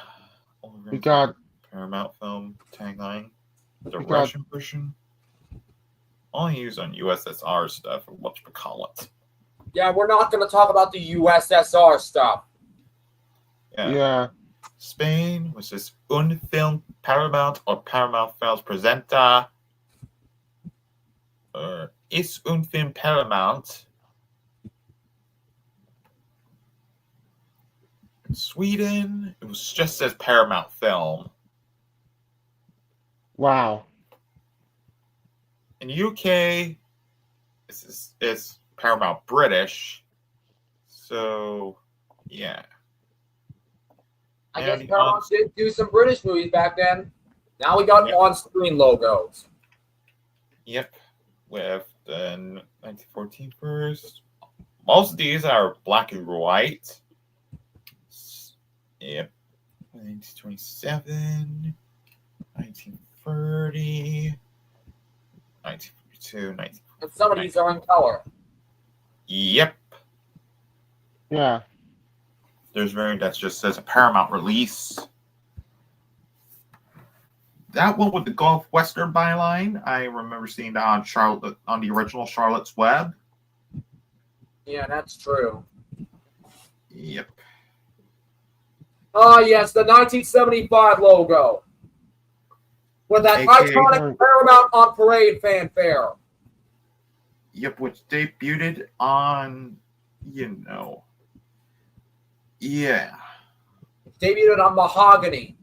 We got Paramount film tagline. The We got- Russian version. Only used on USSR stuff, or whatchamacallit. Yeah, we're not going to talk about the USSR stuff. yeah. Spain, which is Un Film Paramount or Paramount Films Presenta. Is Un Film Paramount. In Sweden, it was just says Paramount Film. Wow. In UK, it's Paramount British. So, yeah. I And guess Paramount did do some British movies back then. Now we got Yep. on-screen logos. Yep. With the 1914 first. Most of these are black and white. Yep. 1927, 1930, 1942, 19... And some of these are in color. Yep. Yeah. There's variant that just says a Paramount release. That one with the Gulf Western byline, I remember seeing that on the original Charlotte's Web. Yeah, that's true. Yep. Oh, yes, the 1975 logo. With that AKA iconic Paramount on Parade fanfare. Yep, which debuted on, yeah. Debuted on Mahogany.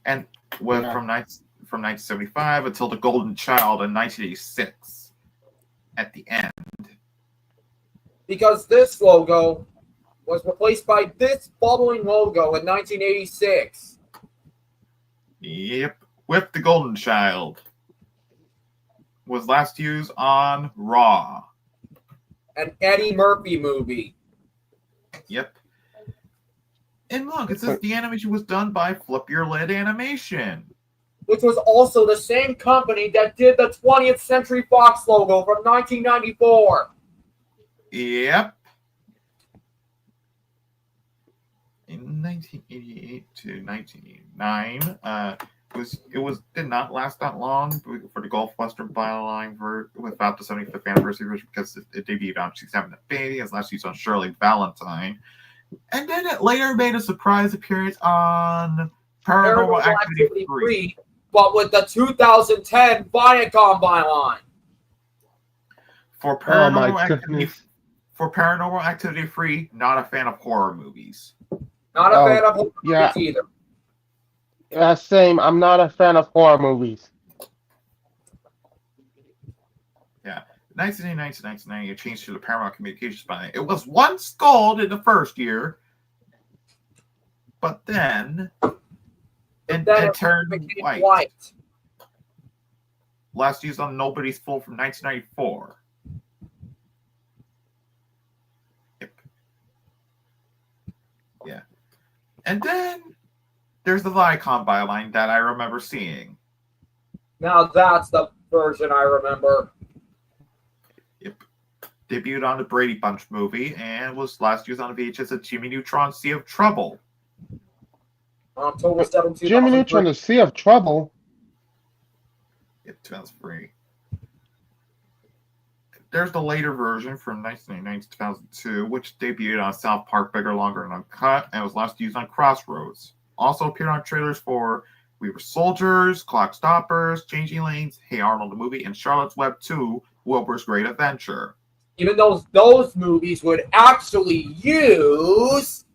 And went from 1975 until The Golden Child in 1986 at the end. Because this logo was replaced by this following logo in 1986. Yep, with The Golden Child. Was last used on Raw. An Eddie Murphy movie. Yep. And look, it says the animation was done by Flip Your Lid Animation. Which was also the same company that did the 20th Century Fox logo from 1994. Yep. In 1988 to 1989, it did not last that long for the Gulf Western byline without the 75th anniversary version because it debuted on She's Having a Baby as last used on Shirley Valentine. And then it later made a surprise appearance on Paranormal Activity 3. But with the 2010 Viacom byline. For Paranormal Activity 3, not a fan of horror movies. Not a fan of horror movies either. Same. I'm not a fan of horror movies. Yeah. 1989 to 1990, it changed to the Paramount Communications brand. It was once gold in the first year, but then it turned became white. Last used on Nobody's Fool from 1994. Yep. Yeah. And then there's the Viacom byline that I remember seeing. Now that's the version I remember. Yep. Debuted on the Brady Bunch movie and was last used on VHS at Jimmy Neutron Sea of Trouble. On October 7, Jimmy 2003. Neutron, the Sea of Trouble. Yep, 2003. There's the later version from 1999 to 2002, which debuted on South Park Bigger, Longer, and Uncut, and was last used on Crossroads. Also appeared on trailers for We Were Soldiers, Clock Stoppers, Changing Lanes, Hey Arnold the Movie, and Charlotte's Web 2, Wilbur's Great Adventure. Even though those movies would actually use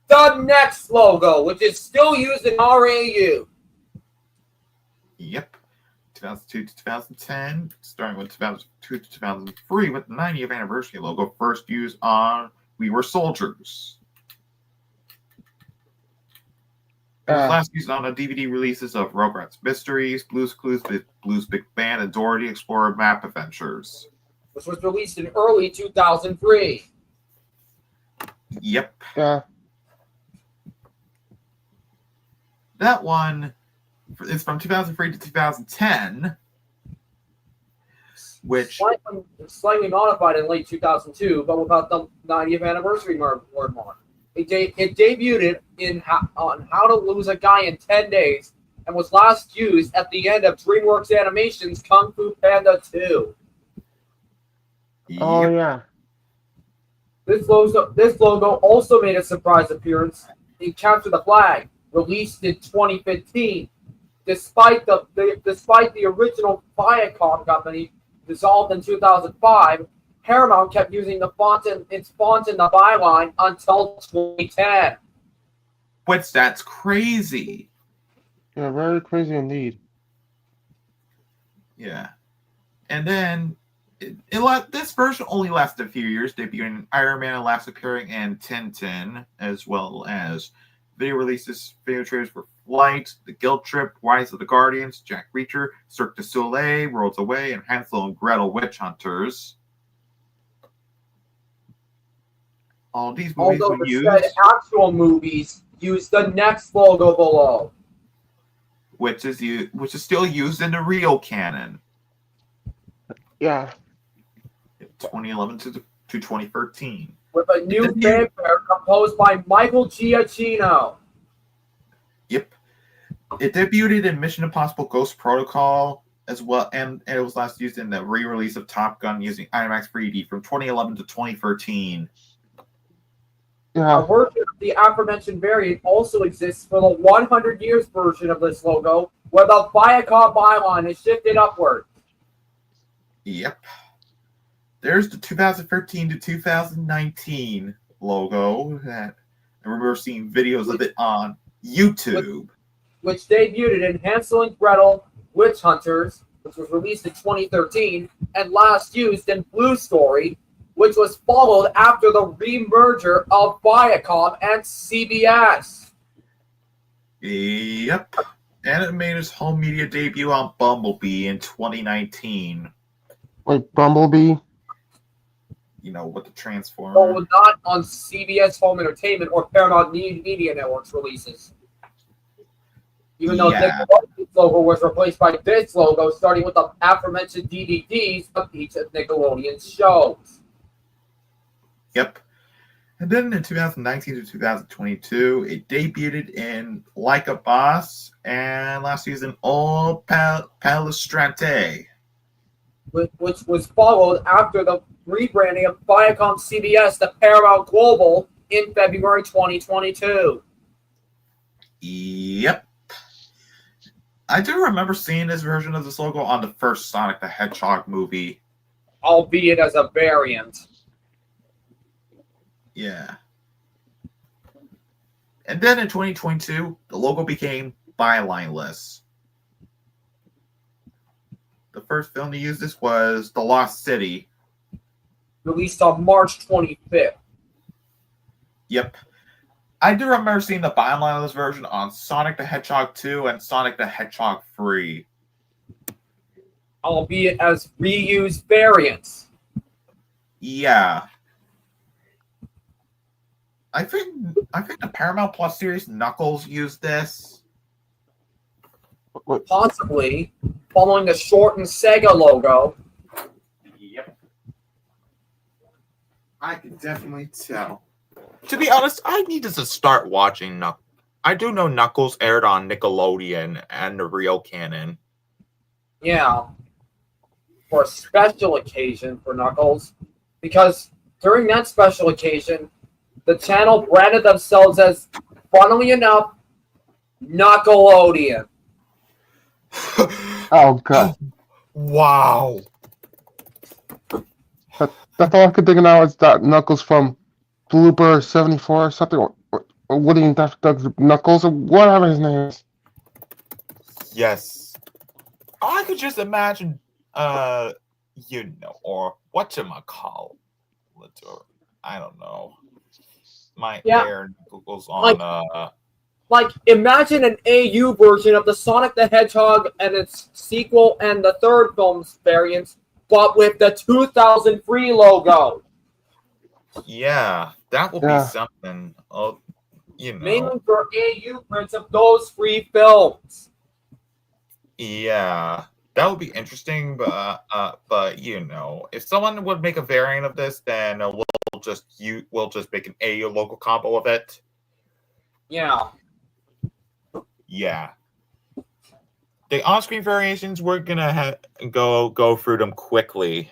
the next logo, which is still used in RAU. Yep. 2002 to 2010, starting with 2002 to 2003 with the 90th anniversary logo first used on We Were Soldiers. It was last used on the DVD releases of Rugrats Mysteries, Blue's Clues, Blue's Big Band, and Dora the Explorer Map Adventures. Which was released in early 2003. Yep. Yeah. That one is from 2003 to 2010, which slightly modified in late 2002, but without the 90th anniversary word mark. It debuted on How to Lose a Guy in 10 Days and was last used at the end of DreamWorks Animation's Kung Fu Panda 2. Oh, yeah. This logo also made a surprise appearance in Capture the Flag, released in 2015. Despite the original Viacom company dissolved in 2005, Paramount kept using its font in the byline until 2010. Which that's crazy. Yeah, very crazy indeed. Yeah. And then this version only lasted a few years, debuting in Iron Man and last appearing in Tintin, as well as video releases, video trailers for Flight, The Guilt Trip, Rise of the Guardians, Jack Reacher, Cirque du Soleil, Worlds Away, and Hansel and Gretel Witch Hunters. All these movies Although were the used, said actual movies use the next logo below, which is still used in the real canon. Yeah. 2011 to 2013. with a new fanfare composed by Michael Giacchino. Yep. It debuted in Mission Impossible Ghost Protocol as well, and it was last used in the re-release of Top Gun using IMAX 3D from 2011 to 2013. Yeah. A version of the aforementioned variant also exists for the 100 years version of this logo, where the Viacom byline is shifted upward. Yep. There's the 2013 to 2019 logo that I remember seeing videos of it on YouTube. Which debuted in Hansel and Gretel Witch Hunters, which was released in 2013, and last used in Blue Story, which was followed after the re-merger of Viacom and CBS. Yep. And it made its home media debut on Bumblebee in 2019. Wait, Bumblebee? You know, with the Transformer. Though not on CBS Home Entertainment or Paramount Media Networks releases. Even though Nickelodeon's logo was replaced by this logo, starting with the aforementioned DVDs of each of Nickelodeon's shows. Yep. And then in 2019 to 2022, it debuted in Like a Boss and last season All Palestrante. Which was followed after the rebranding of Viacom CBS to Paramount Global in February 2022. Yep. I do remember seeing this version of this logo on the first Sonic the Hedgehog movie. Albeit as a variant. Yeah. And then in 2022, the logo became byline-less. The first film to use this was The Lost City. Released on March 25th. Yep. I do remember seeing the byline of this version on Sonic the Hedgehog 2 and Sonic the Hedgehog 3. Albeit as reused variants. Yeah. I think the Paramount Plus series Knuckles used this. Possibly following the shortened Sega logo. Yep. I can definitely tell. To be honest, I needed to start watching Knuckles. I do know Knuckles aired on Nickelodeon and the real canon. Yeah. For a special occasion for Knuckles. Because during that special occasion, the channel branded themselves as, funnily enough, Knuckleodian. Oh god, Wow. that's all I could think of now is that Knuckles from Blooper 74 or something, or Woody and Daft Doug's Knuckles, or whatever his name is. Yes. I could just imagine, or whatchamacallit, or I don't know. My air goes on, Like, imagine an AU version of the Sonic the Hedgehog and its sequel and the third film's variants, but with the 2003 logo. yeah, that will be something. Oh, Mainly for AU prints of those 3 films. Yeah, that would be interesting, but if someone would make a variant of this, then we'll just make an AU local combo of it. Yeah. Yeah. The on-screen variations, we're gonna go through them quickly.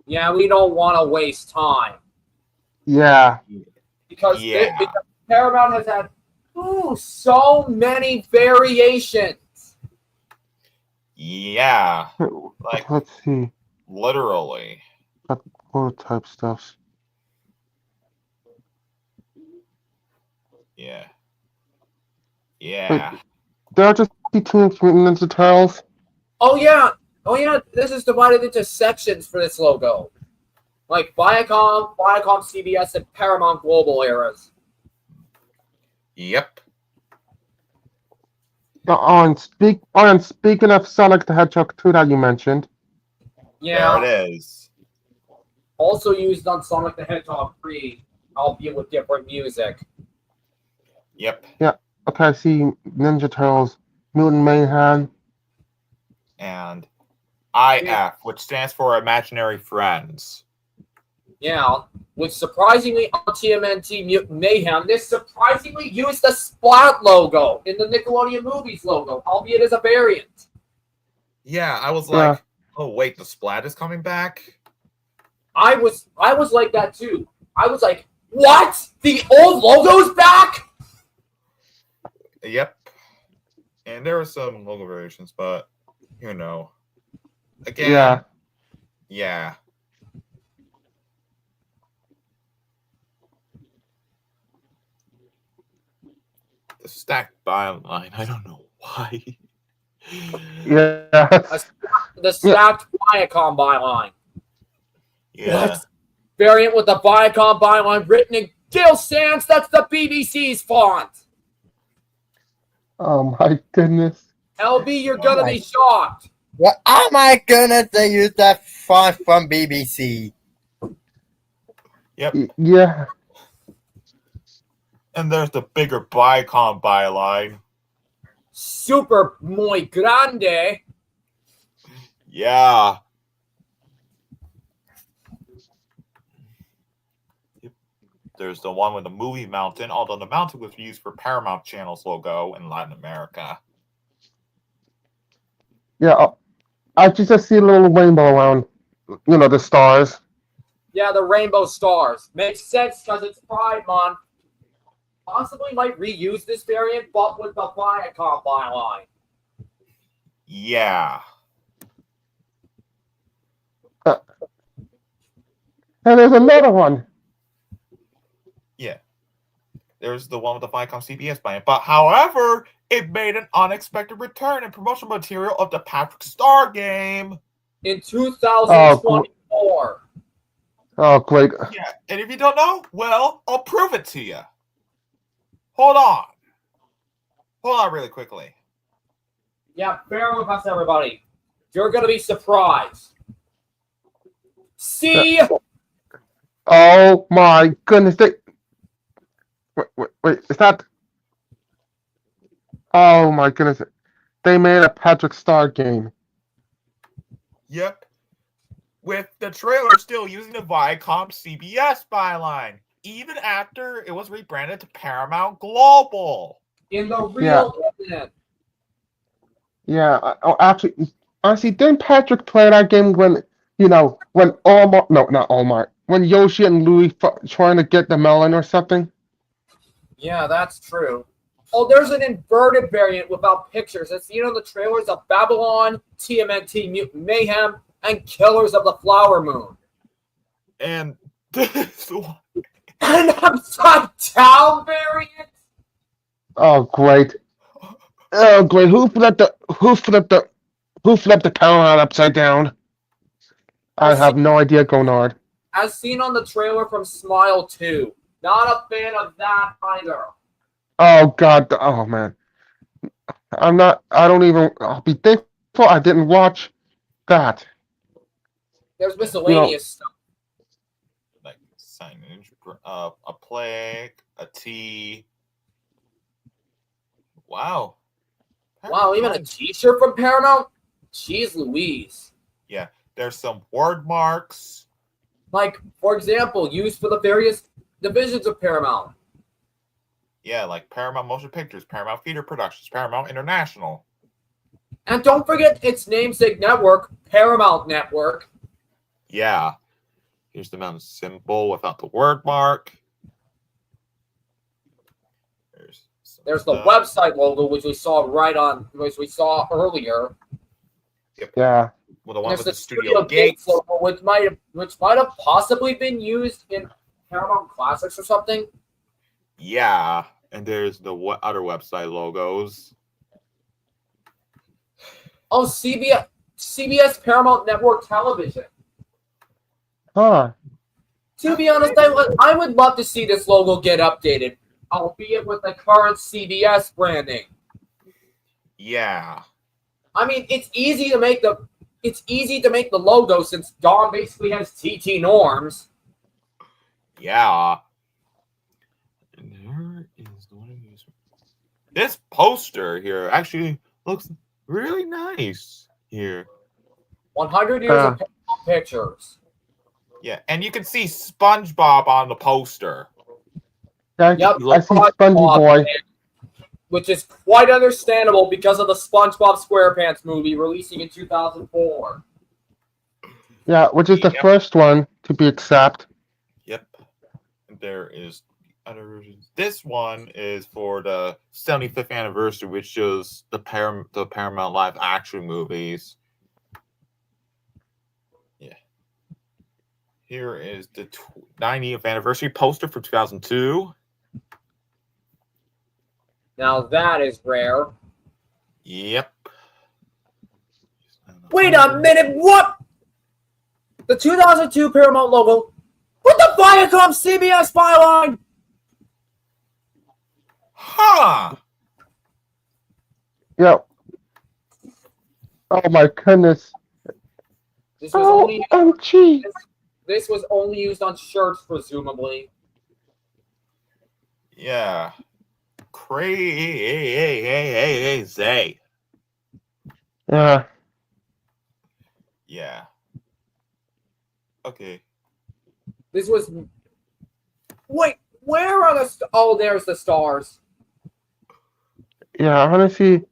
Yeah, we don't want to waste time. Yeah. Because Paramount has had so many variations. Yeah. Let's see. Literally. Prototype stuff. Yeah. Yeah. There are just Teenage Mutant Ninja Turtles. Oh yeah, this is divided into sections for this logo. Like Viacom, CBS, and Paramount Global eras. Yep. Speaking of Sonic the Hedgehog 2 that you mentioned. Yeah. There it is. Also used on Sonic the Hedgehog 3, albeit with different music. Yep. Yeah. Okay, I see Ninja Turtles, Mutant Mayhem. And IF, which stands for Imaginary Friends. Yeah, which surprisingly on TMNT Mutant Mayhem, this surprisingly used the Splat logo in the Nickelodeon Movies logo, albeit as a variant. Yeah, I was like, oh wait, the Splat is coming back? I was like that too. I was like, what? The old logo's back? Yep. And there were some logo variations, but again, yeah. The stacked byline, I don't know why. Yeah. The stacked Viacom byline. Yeah. What? Variant with the Viacom byline written in Gil Sans, that's the BBC's font. Oh my goodness. LB, you're gonna be shocked. Well, oh my goodness, they used that font from BBC. Yep. Yeah. And there's the bigger Viacom byline. Super muy grande. Yeah. Yep. There's the one with the movie mountain, although the mountain was used for Paramount Channel's logo in Latin America. Yeah. I just see a little rainbow around, the stars. Yeah, the rainbow stars. Makes sense because it's Pride Month. Possibly might reuse this variant, but with the Viacom byline. Yeah. And there's another one. Yeah. There's the one with the Viacom CBS byline. But however, it made an unexpected return in promotional material of the Patrick Star game. in 2024. Oh, great. Yeah, and if you don't know, well, I'll prove it to you. Hold on. Hold on really quickly. Yeah, bear with us, everybody. You're going to be surprised. See? Oh my goodness. Wait, is that? Oh my goodness. They made a Patrick Star game. Yep. With the trailer still using the Viacom CBS byline, even after it was rebranded to Paramount Global. In the real internet. Yeah, actually, honestly, didn't Patrick play that game when, when Omar, no, not Omar, when Yoshi and Louie trying to get the melon or something? Yeah, that's true. Oh, there's an inverted variant without pictures. It's the trailers of Babylon, TMNT, Mutant Mayhem, and Killers of the Flower Moon. And this one. An upside down variant? Oh, great. Oh, great. Who flipped the camera upside down? I have no idea, Gonard. As seen on the trailer from Smile 2. Not a fan of that either. Oh, God. Oh, man. I'll be thankful I didn't watch that. There's miscellaneous stuff. Like signage, a plague, a T. Wow. Wow, even a t-shirt from Paramount? Jeez Louise. Yeah, there's some word marks. Like, for example, used for the various divisions of Paramount. Yeah, like Paramount Motion Pictures, Paramount Theater Productions, Paramount International. And don't forget its namesake network, Paramount Network. Yeah. Here's the mountain symbol without the word mark. There's the website logo, which we saw earlier. Yeah. Well, the one There's with the the Studio Gates Gates. logo, which might have possibly been used in Paramount Classics or something. Yeah, and there's the other website logos. Oh, CBS Paramount Network Television. Huh. To be honest, I would love to see this logo get updated, albeit with the current CBS branding. Yeah. I mean, it's easy to make the logo since Dawn basically has TT norms. Yeah. And there is the one. This poster here actually looks really nice here. 100 years of Paramount Pictures. Yeah, and you can see SpongeBob on the poster. Yep, I see Spongy Boy. Which is quite understandable because of the SpongeBob SquarePants movie releasing in 2004. Yeah, which is the first one to be accepted. Yep. And there is other versions. This one is for the 75th anniversary, which shows the Paramount live action movies. Yeah. Here is the 90th anniversary poster for 2002. Now that is rare. Yep. Wait a minute, what? The 2002 Paramount logo with the Viacom CBS byline. Huh. Yep. Oh my goodness. This was OMG. This was only used on shirts, presumably. Yeah. Crazy. Yeah. Yeah. Okay. This was. Wait, where are the? Oh, there's the stars. Yeah, honestly,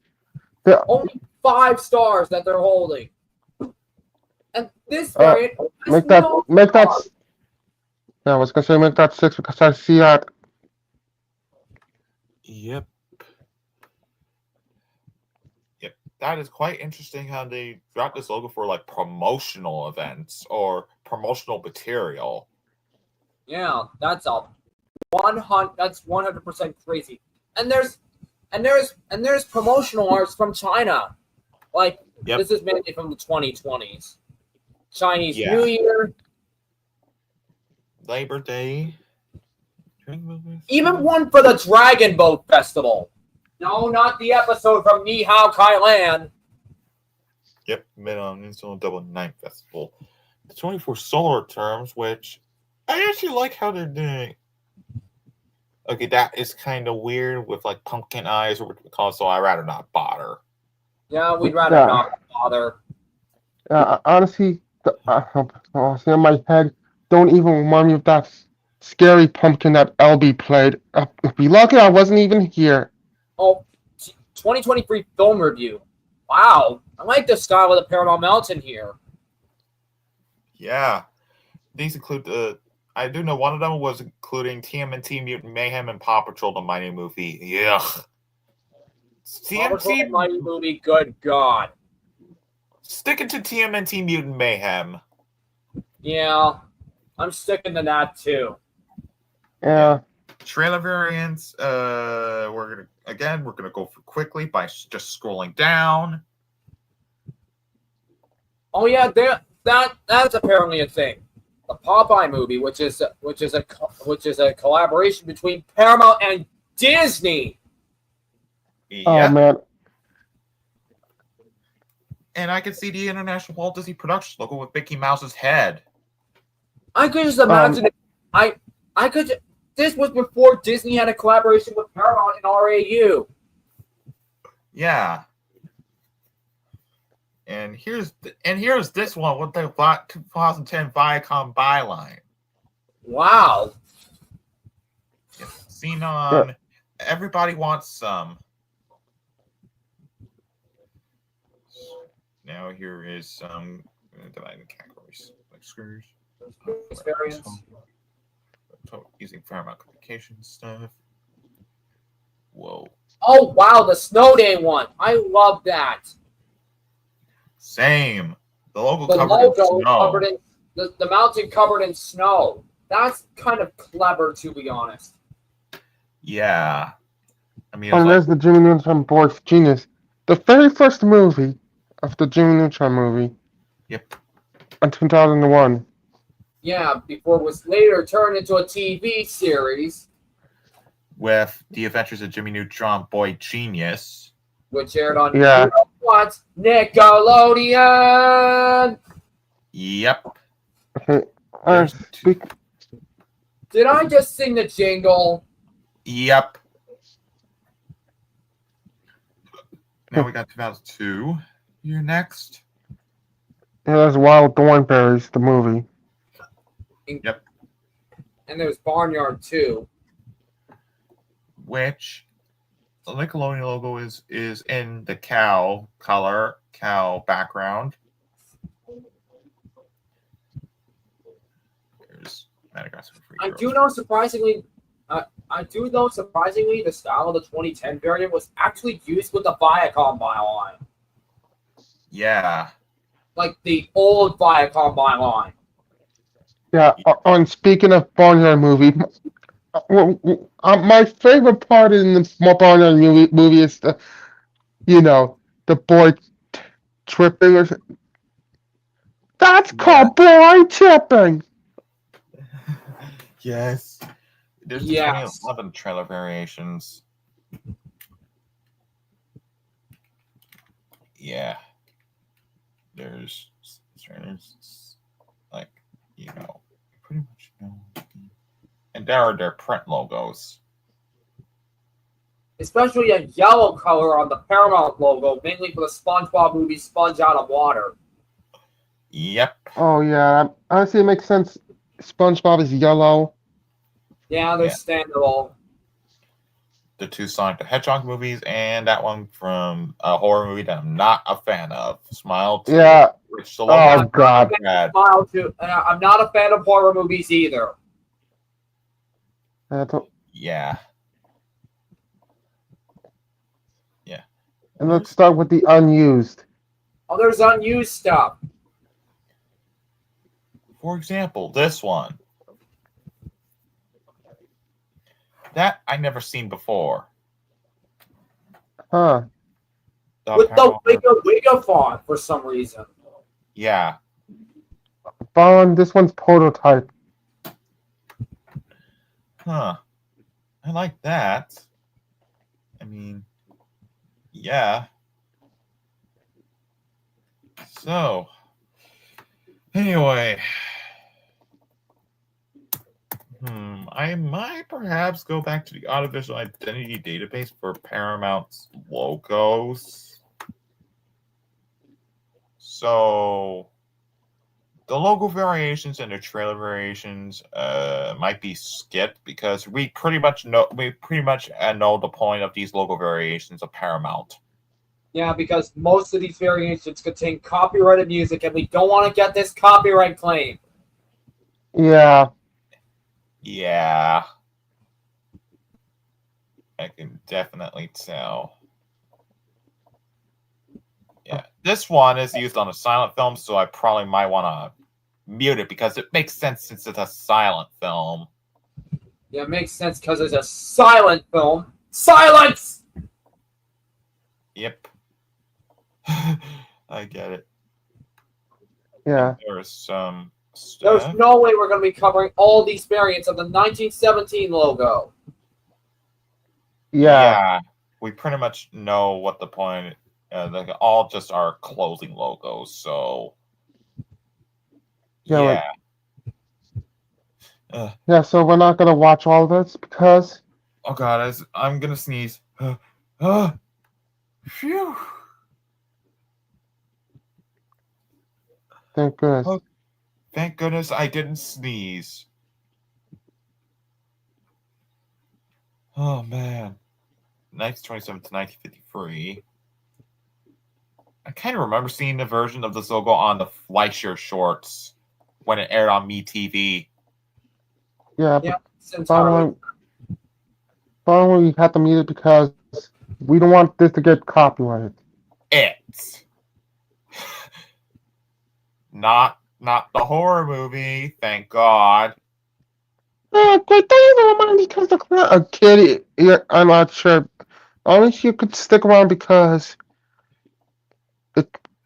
Only 5 stars that they're holding. And this variant make that. Yeah, I was gonna say make that 6 because I see that. Yep. That is quite interesting how they dropped this logo for like promotional events or promotional material. Yeah, that's 100% crazy. And there's promotional arts from China. Like this is mainly from the 2020s. Chinese Yeah. New Year, Labor Day. even one for the Dragon Boat Festival. No, not the episode from Ni Hao Kai Lan. Yep, Mid-on Double Night Festival. The 24 solar terms, which I actually like how they're doing. Okay, that is kind of weird with like pumpkin eyes or what we call it, so I'd rather not bother. Yeah, we'd rather Yeah. not bother. Honestly, honestly, in my head, don't even remind me of that scary pumpkin that LB played. Be lucky I wasn't even here. Oh, 2023 film review. Wow, I like the style of the Paramount Mountain here. Yeah, these include the. I do know one of them was including TMNT Mutant Mayhem and Paw Patrol, the mighty movie. Yeah. TMNT Mighty movie, good God. Sticking to TMNT Mutant Mayhem. Yeah, I'm sticking to that too. Yeah. Trailer variants. We're gonna go through quickly by just scrolling down. Oh yeah, that's apparently a thing. The Popeye movie, which is a collaboration between Paramount and Disney. Oh Yeah. man. And I can see the International Walt Disney Productions logo with Mickey Mouse's head. I could just imagine it. I could. This was before Disney had a collaboration with Paramount and RAU. Yeah. And here's this one with the 2010 Viacom byline. Wow. Seen on Everybody Wants Some. Now here is some dividing categories like screws. Experience. Using Paramount Communication stuff. Whoa. Oh wow, the Snow Day one. I love that. Same. The logo The covered logo in snow. covered in the mountain covered in snow. That's kind of clever, to be honest. Yeah. I mean, And there's the Jimmy Neutron Boy's Genius. The very first movie of the Jimmy Neutron movie. Yep. In 2001. Yeah, before it was later turned into a TV series, With The Adventures of Jimmy Neutron Boy Genius. which aired on Yeah. what? Nickelodeon. Yep. Okay. There's Did I just sing the jingle? Yep. Now we got 2002. You're next. There's Wild Thornberries, the movie. Yep. And there's Barnyard too. Which the Nickelodeon logo is in the cow color, cow background. There's Madagascar Free I Girls. do know surprisingly, the style of the 2010 variant was actually used with the Viacom byline, Yeah. like the old Viacom byline. Yeah, and speaking of Barnyard movie, my favorite part in the Barnyard movie is the boy tripping or something. That's called boy tripping. Yes. There's the Yes. 2011 trailer variations. Yeah. There's like, pretty much know. And there are their print logos. Especially a yellow color on the Paramount logo, mainly for the SpongeBob movie Sponge Out of Water. Yep. Oh yeah, honestly it makes sense. SpongeBob is yellow. Yeah, understandable. The two Sonic the Hedgehog movies and that one from a horror movie that I'm not a fan of. Smile 2. Yeah. Which the logo Oh god. bad. Smile too. I'm not a fan of horror movies either. Yeah. And let's start with the unused. Oh, there's unused stuff. For example, this one. That I never seen before. Huh. With the Wigga Wigga font for some reason. Yeah. Vaughn, this one's prototype. Huh. I like that. I mean, yeah. So, anyway. I might perhaps go back to the Audiovisual Identity Database for Paramount's logos. So, the logo variations and the trailer variations might be skipped because we pretty much know the point of these logo variations of Paramount. Yeah, because most of these variations contain copyrighted music, and we don't want to get this copyright claim. Yeah. Yeah. I can definitely tell. Yeah. This one is used on a silent film, so I probably might want to mute it because it makes sense since it's a silent film. Yeah, it makes sense because it's a silent film. Silence! Yep. I get it. Yeah. There's some stuff. There's no way we're going to be covering all these variants of the 1917 logo. Yeah. We pretty much know what the point. They all just are closing logos. So Yeah. yeah. Yeah, so we're not gonna watch all this because. Oh god, I'm gonna sneeze. Phew. Thank goodness. Oh, thank goodness I didn't sneeze. Oh man. 1927 to 1953. I kind of remember seeing the version of this logo on the Fleischer shorts when it aired on MeTV. Yeah, Yeah, finally, we had to mute it because we don't want this to get copyrighted. It's not the horror movie, thank God. Great, don't even remind me because a kid. Yeah, I'm not sure. Honestly, you could stick around because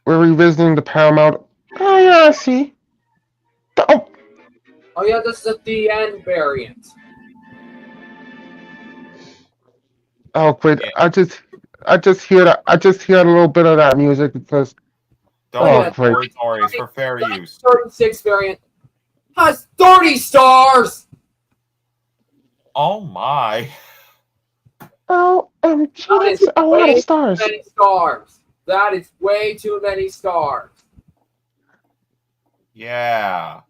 we're revisiting the Paramount. Oh yeah, I see. Oh, Oh yeah, this is a DN variant. oh great! Yeah. I just hear that. I just hear a little bit of that music because. Don't Great. worry, it's for fair use. 36 variant has 30 stars! Oh my. Oh, That is that's a lot of way stars. too many stars. That is way too many stars. Yeah.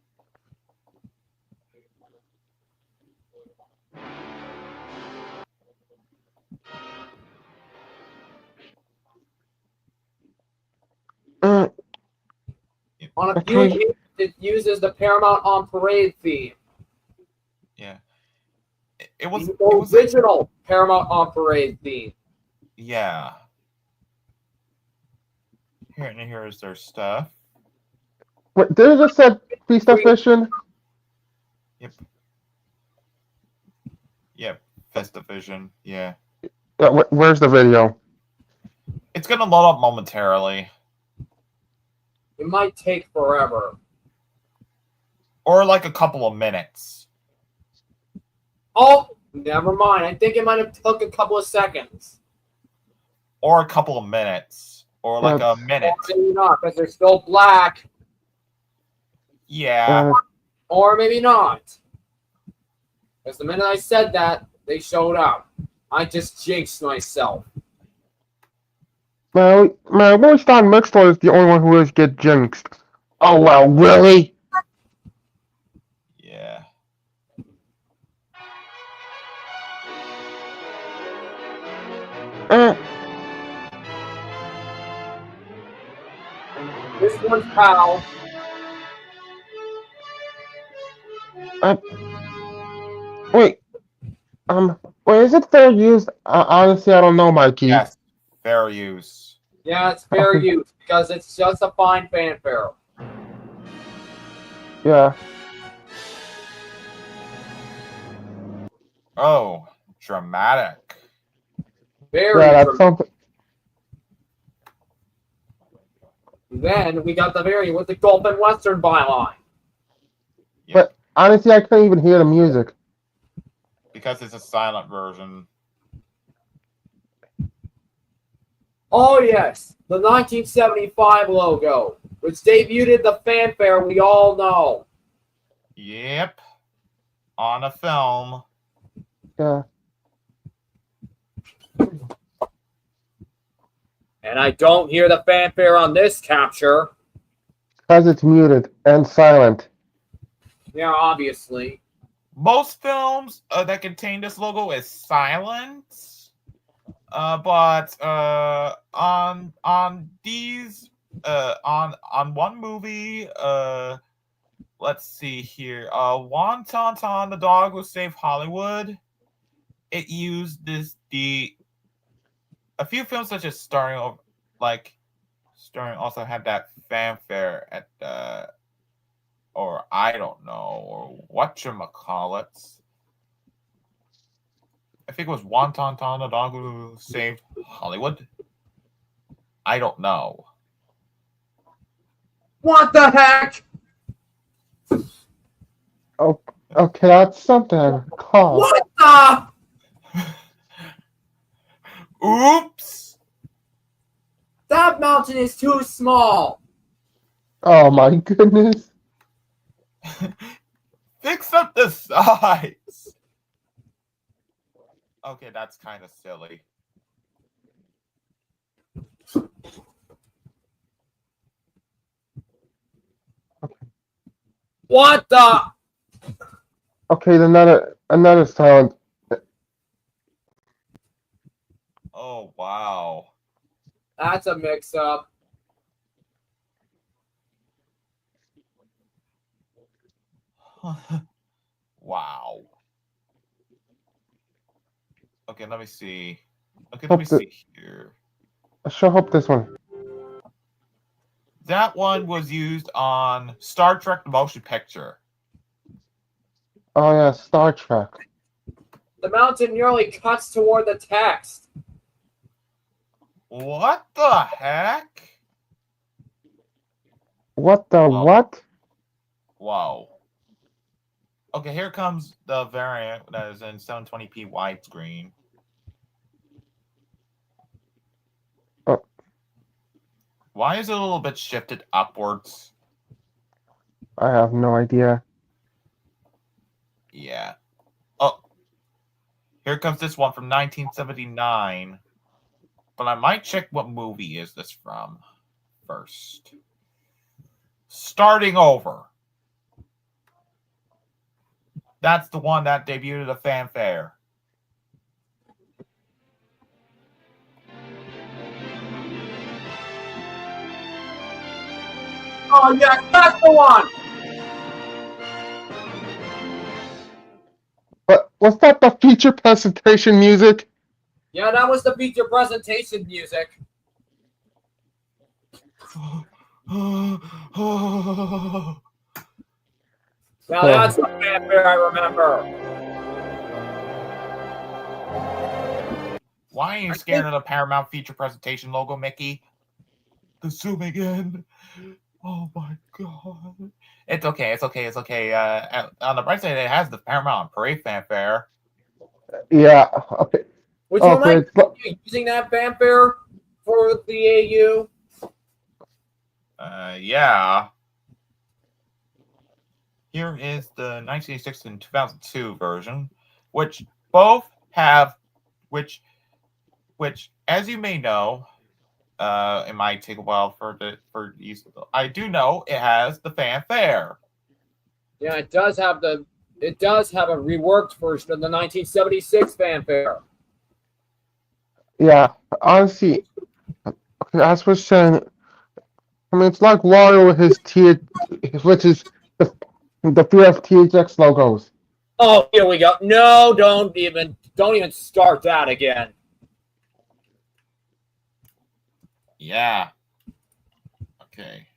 On a few occasions, it uses the Paramount on Parade theme. Yeah. It was The original Paramount on Parade theme. Yeah. Here is their stuff. Wait, did it just say Beast of Vision? Yep. Festivision. Yeah. Where's the video? It's gonna load up momentarily. It might take forever. Or like a couple of minutes. Oh, never mind. I think it might have took a couple of seconds. Or a couple of minutes. Or like a minute. Or maybe not, because they're still black. Yeah. Or maybe not. Because the minute I said that, they showed up. I just jinxed myself. My Willie Stein Mixler is the only one who has get jinxed. Oh well, really? Yeah. This one's pal. Wait. Wait, is it fair use? Honestly, I don't know, Mikey. Yes. Fair use. Yeah, it's fair use because it's just a fine fanfare. Yeah. Oh, dramatic. Very Yeah, that's dramatic. something. Then we got the variant with the Gulf and Western byline. Yep. But honestly, I couldn't even hear the music. Because it's a silent version. Oh yes, the 1975 logo, which debuted the fanfare we all know. Yep. On a film. Yeah, And I don't hear the fanfare on this capture. because it's muted and silent. Yeah, obviously. Most films that contain this logo is silent. But on these on one movie, let's see here. Wonton the Dog Who Saved Hollywood. It used a few films such as Starring also had that fanfare at or I don't know, or whatchamacallits. I think it was Wonton the Dog Who Saved Hollywood. I don't know. What the heck? Oh, okay, that's something. Call. What the? Oops! That mountain is too small. Oh my goodness. Fix up the size. Okay, that's kind of silly. What the? Okay, another silent. Oh, wow. That's a mix-up. Wow. Okay, let me see. Okay, let Hope me that- see here. I sure hope this one. That one was used on Star Trek: The Motion Picture. Oh yeah, Star Trek. The mountain nearly cuts toward the text. What the heck? What the Well, what? Wow. Okay, here comes the variant that is in 720p widescreen. Oh. Why is it a little bit shifted upwards? I have no idea. Yeah. Oh, here comes this one from 1979. But I might check what movie is this from first. Starting Over. That's the one that debuted a fanfare. Oh yeah, that's the one. But was that the feature presentation music? Yeah, that was the feature presentation music. Now that's the fanfare I remember. Why are you scared of the Paramount feature presentation logo, Mickey? The zooming in. Oh my god. It's okay. On the bright side, it has the Paramount Parade fanfare. Yeah. Okay. Would you Okay. like using that fanfare for the AU? Yeah. Here is the 1986 and 2002 version, which both have, which, as you may know, it might take a while for these. I do know it has the fanfare. Yeah, it does have a reworked version of the 1976 fanfare. Yeah. Honestly, okay, as we're saying, I mean, it's like Wario with his which is the fear of THX logos. Oh, here we go. No, don't even start that again. Yeah. Okay.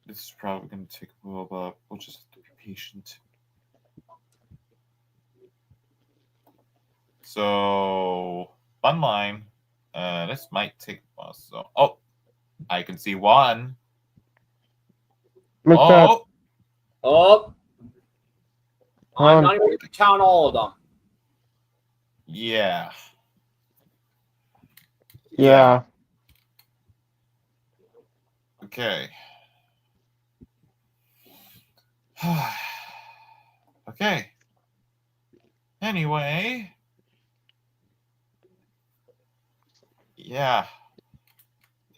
This is probably going to take a little bit. We'll just have to be patient. So, fun line. This might take a while. So, oh, I can see one. Make that. Oh, I'm Um, not even going to count all of them. Yeah. yeah. Okay. Okay. Anyway. Yeah.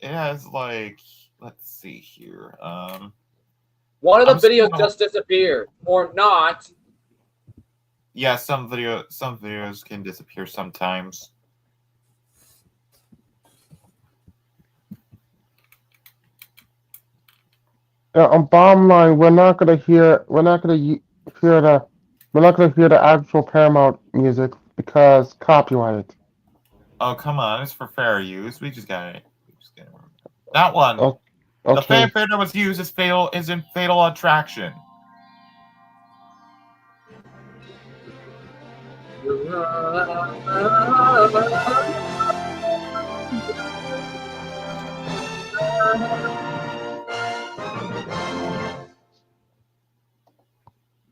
It has like, let's see here. One of I'm the videos still- just disappeared, or not. Yeah, some videos can disappear sometimes. Yeah, on bottom line, we're not gonna hear the actual Paramount music because copyrighted. Oh, come on, it's for fair use. We just got it. That one. Oh, The okay. fanfare that was used is in Fatal Attraction.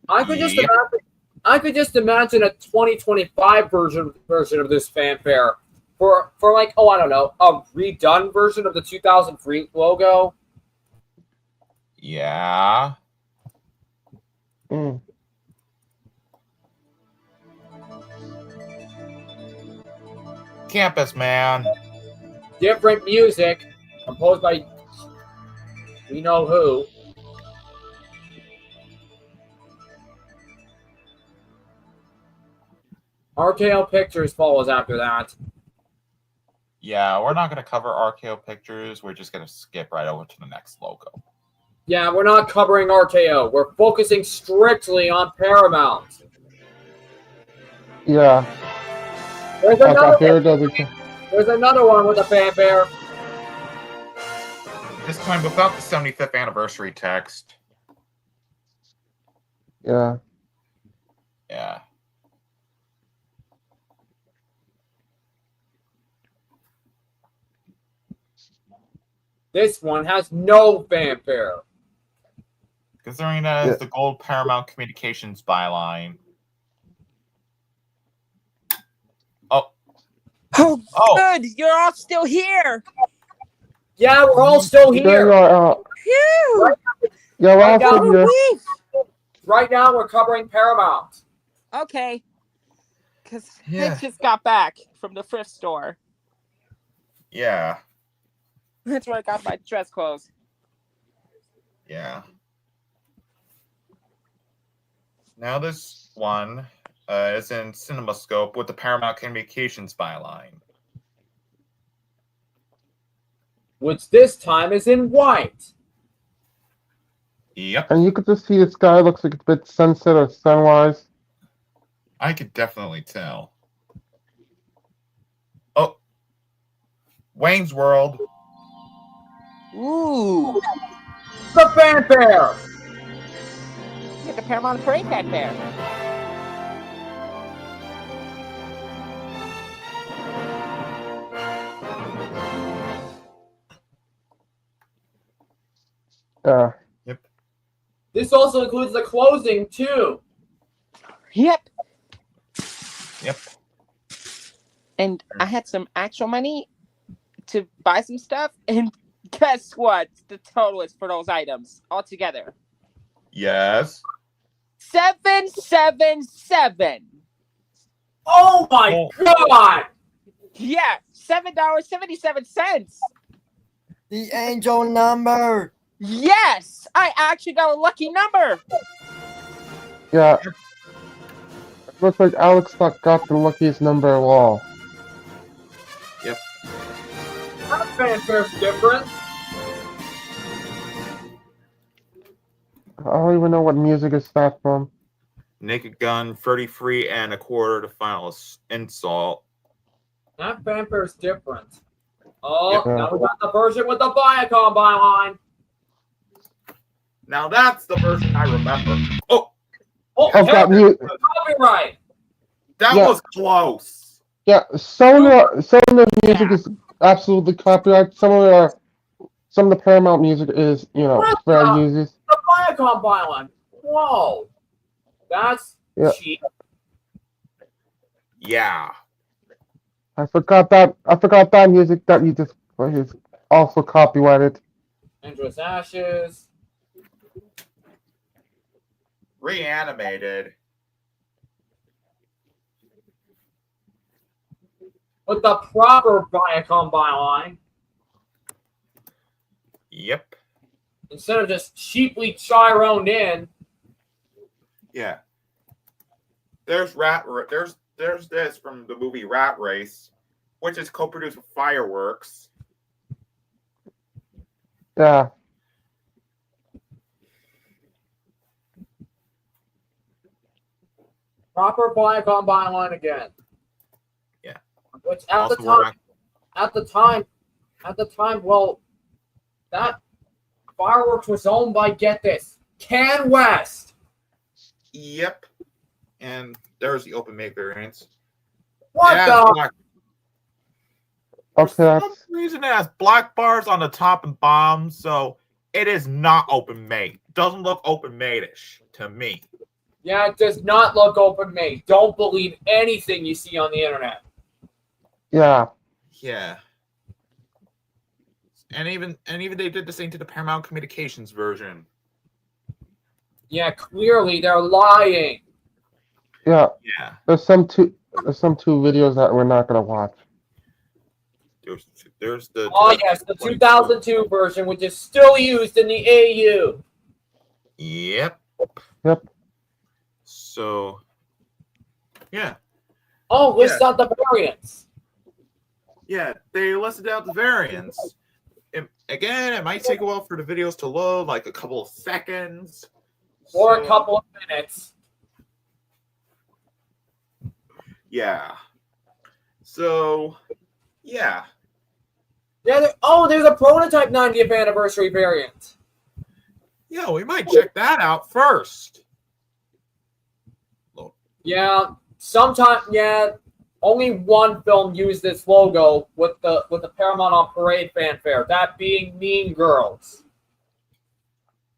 I could just Yep. imagine. I could just imagine a 2025 version of this fanfare for like, oh, I don't know, a redone version of the 2003 logo. Yeah. Mm. Campus man. Different music composed by we know who. RKO Pictures follows after that. Yeah, we're not going to cover RKO Pictures. We're just going to skip right over to the next logo. Yeah, we're not covering RKO. We're focusing strictly on Paramount. Yeah. There's Okay, another here one. it does. There's another one with a fanfare. This time without the 75th anniversary text. Yeah. Yeah. This one has no fanfare. Considering that is the gold Paramount Communications byline. Oh, Oh. good. You're all still here. Yeah, we're all still Yeah, here. Phew. yeah, we're Right all now, here. right now, we're covering Paramount. Okay. Because Yeah. I just got back from the thrift store. Yeah. That's where I got my dress clothes. Yeah. Now this one is in CinemaScope with the Paramount Communications byline. Which this time is in white. Yep. And you could just see the sky looks like it's a bit sunset or sunrise. I could definitely tell. Oh. Wayne's World. Ooh. The fanfare. You get the Paramount Parade back there. Yeah. Yep. This also includes the closing, too. Yep. Yep. And I had some actual money to buy some stuff. And guess what? The total is for those items altogether. Yes. 777. Oh my God! Yeah, $7.77. The angel number. Yes, I actually got a lucky number. Yeah. It looks like Alex got the luckiest number of all. Yep. That fanfare's different. I don't even know what music is that from. Naked Gun, 33 and a quarter to final insult. That fanfare's different. Oh, Yep. now we got the version with the Viacom byline. Now that's the version I remember. Oh, Oh, I've got hey, copyright. that Yeah. was close. Yeah, some of the music is absolutely copyrighted. Some of the Paramount music is, fair uses. The Viacom byline. Whoa, that's Yeah. cheap. Yeah. I forgot that music that you just played is also copyrighted. Andrew's Ashes. Reanimated. With the proper Viacom byline, Yep. instead of just cheaply chironed in. Yeah. There's there's this from the movie Rat Race, which is co-produced with Fireworks. Yeah. Proper Viacom byline again. Yeah. Which Also, we're back. at the time, well, that Fireworks was owned by, get this, Can West. Yep. And there's the open make variants. What It has the? black, Okay, for some that's reason it has black bars on the top and bottom, so it is not open made. Doesn't look open made-ish to me. Yeah, it does not look open made. Don't believe anything you see on the internet. yeah. Yeah. And even they did the same to the Paramount Communications version. Yeah, clearly they're lying. Yeah. Yeah. There's some two videos that we're not gonna watch. There's the Oh yes, the 2002 version, which is still used in the AU. Yep. Yep. So yeah. Oh, list out the variants. Yeah, they listed out the variants. Again, it might take a while for the videos to load, like a couple of seconds. Or a couple of minutes. Yeah. So, yeah. Yeah. There's a prototype 90th anniversary variant. Yeah, we might check that out first. Yeah. Only one film used this logo with the Paramount on Parade fanfare. That being Mean Girls.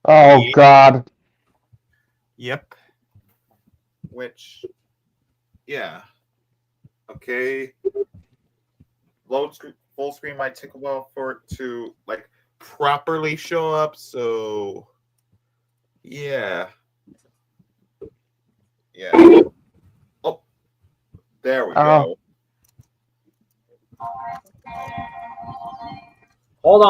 Oh Yeah. God. Yep. Which, yeah. Okay. Full screen might take a while for it to like properly show up. So, yeah. Yeah. Oh, there we go. Hold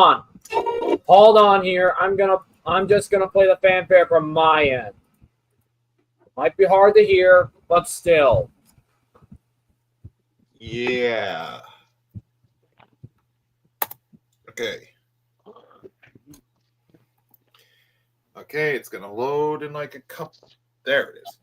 on here. I'm just gonna play the fanfare from my end. Might be hard to hear, but still. Yeah. Okay. Okay, it's gonna load in like a couple. There it is.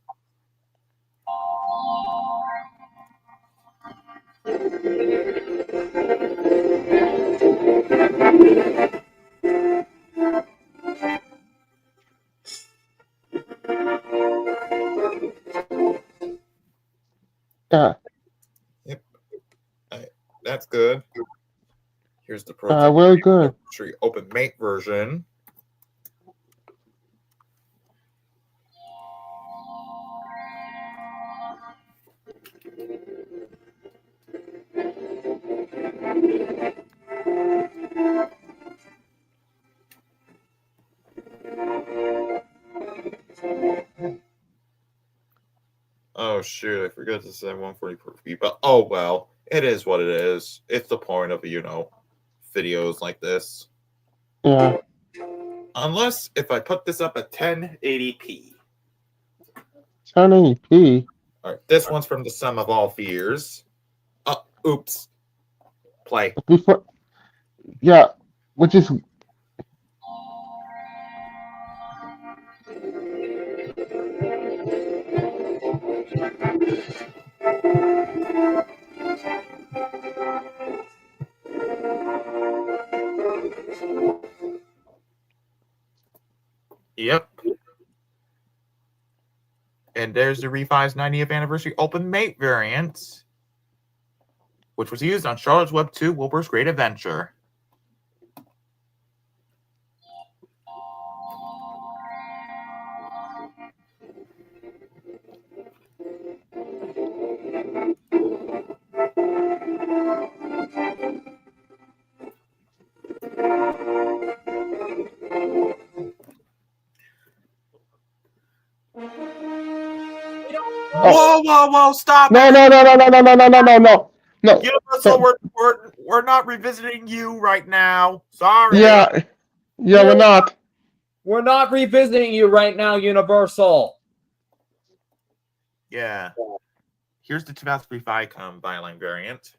Yeah. Yep. That's good. Here's the prototype. Really good. Open mate version. Oh shoot, I forgot to say 140 per feet, but oh well. It is what it is. It's the point of, videos like this. Yeah. Unless if I put this up at 1080p. 1080p. Alright, this one's from the Sum of All Fears. Oops. Play. Before, yeah, which is Yep. And there's the revised 90th anniversary open mate variant, which was used on Charlotte's Web 2 Wilbur's Great Adventure. Whoa! Stop No, it! no, no, no, no, no, no, no, no, no, no. No. Universal, we're not revisiting you right now. Sorry. Yeah, we're not. We're not revisiting you right now, Universal. Yeah. Here's the 2003 Viacom Byline variant.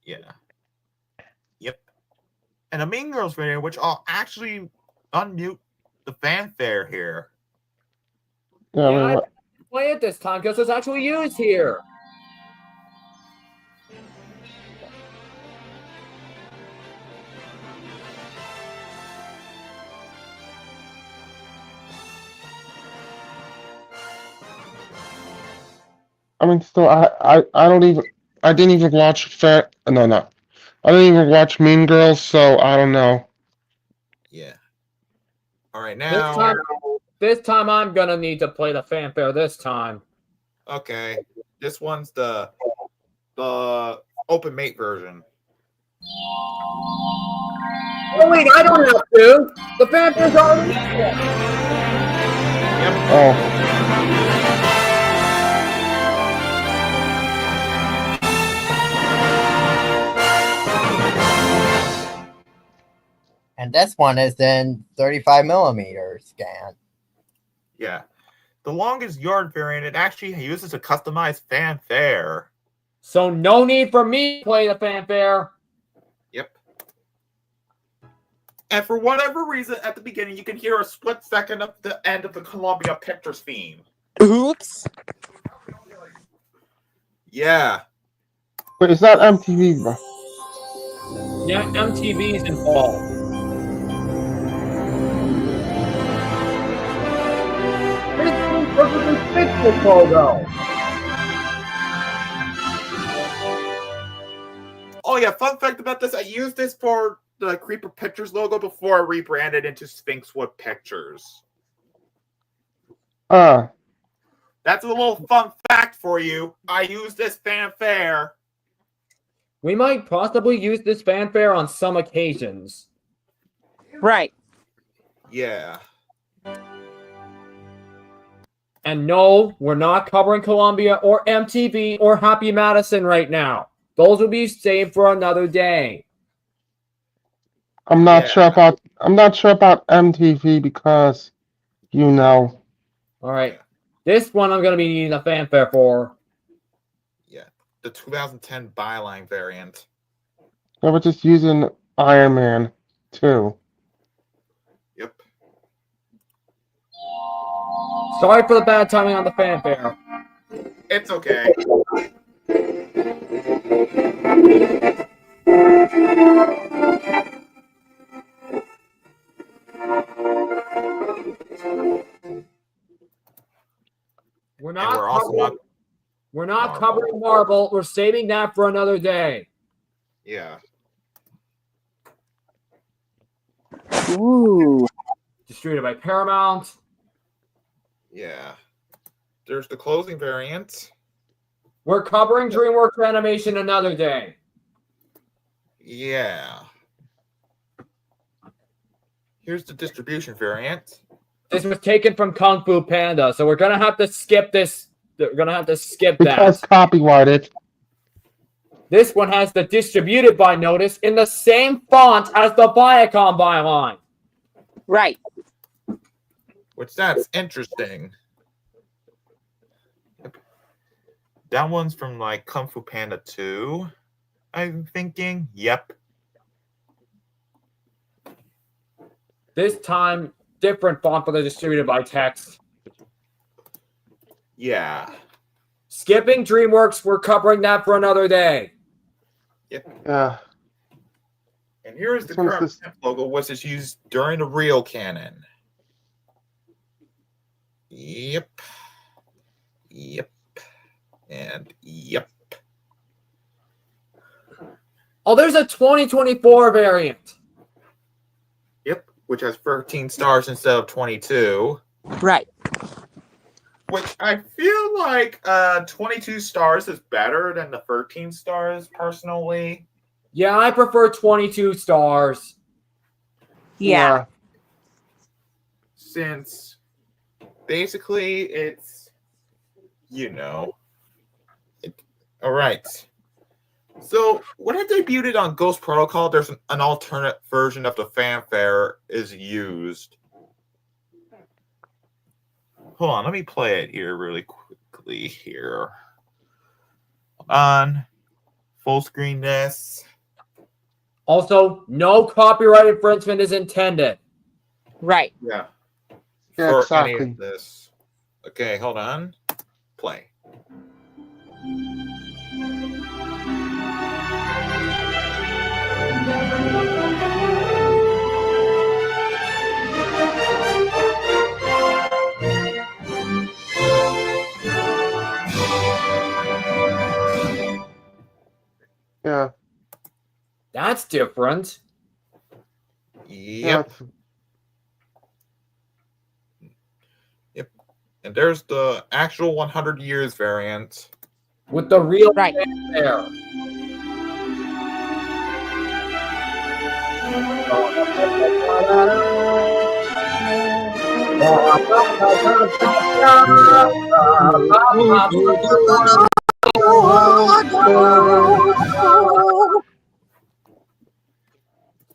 Yeah. Yep. And a Mean Girls variant, which I'll actually unmute the fanfare here. Yeah, Yeah, I play it this time because it's actually used here. I mean, still, I don't even, I didn't even watch no, no. I didn't even watch Mean Girls, so I don't know. Yeah. All right, now. This time I'm gonna need to play the fanfare this time. Okay. This one's the open mate version. Oh wait, I don't have to. The fanfare's already here. Oh. And this one is in 35 millimeter scan. Yeah. The longest yard variant, it actually uses a customized fanfare. So no need for me to play the fanfare. Yep. And for whatever reason, at the beginning, you can hear a split second of the end of the Columbia Pictures theme. Oops. Yeah. Wait, is that MTV, bro? Yeah, MTV's involved. This perfectly fits this logo. Oh yeah, fun fact about this, I used this for the Creeper Pictures logo before I rebranded into Sphinxwood Pictures. That's a little fun fact for you. I use this fanfare. We might possibly use this fanfare on some occasions. Right. Yeah. And no, we're not covering Columbia or MTV or Happy Madison right now. Those will be saved for another day. I'm not sure about MTV because, you know. All right. This one I'm going to be needing a fanfare for. Yeah. The 2010 Byline variant. I was just using Iron Man 2. Yep. Sorry for the bad timing on the fanfare. It's okay. We're not covering Marvel. We're saving that for another day. Yeah. Ooh. Distributed by Paramount. Yeah. There's the closing variant. We're covering DreamWorks Animation another day. Yeah. Here's the distribution variant. This was taken from Kung Fu Panda, so we're going to have to skip this. We're going to have to skip Because that. copyrighted. This one has the distributed by notice in the same font as the Viacom byline. Right. Which that's interesting. That one's from like Kung Fu Panda 2, I'm thinking. Yep. This time, different font, but they're distributed by text. Yeah. Skipping DreamWorks, we're covering that for another day. Yep. Yeah. And here is the current logo, which is used during the real canon. Yep. Yep. And yep. Oh, there's a 2024 variant. Yep. which has 13 stars instead of 22. Right. Which I feel like 22 stars is better than the 13 stars, personally. Yeah, I prefer 22 stars. Yeah. Since basically it's, all right. So when it debuted on Ghost Protocol, there's an alternate version of the fanfare is used. Hold on, let me play it here really quickly here. Hold on. Full screen this. Also, no copyright infringement is intended. Right. Yeah. Yeah, For exactly. any of this. Okay, hold on. Play. Yeah. That's different. Yeah. Yep. And there's the actual 100 years variant. With the real Right. fanfare.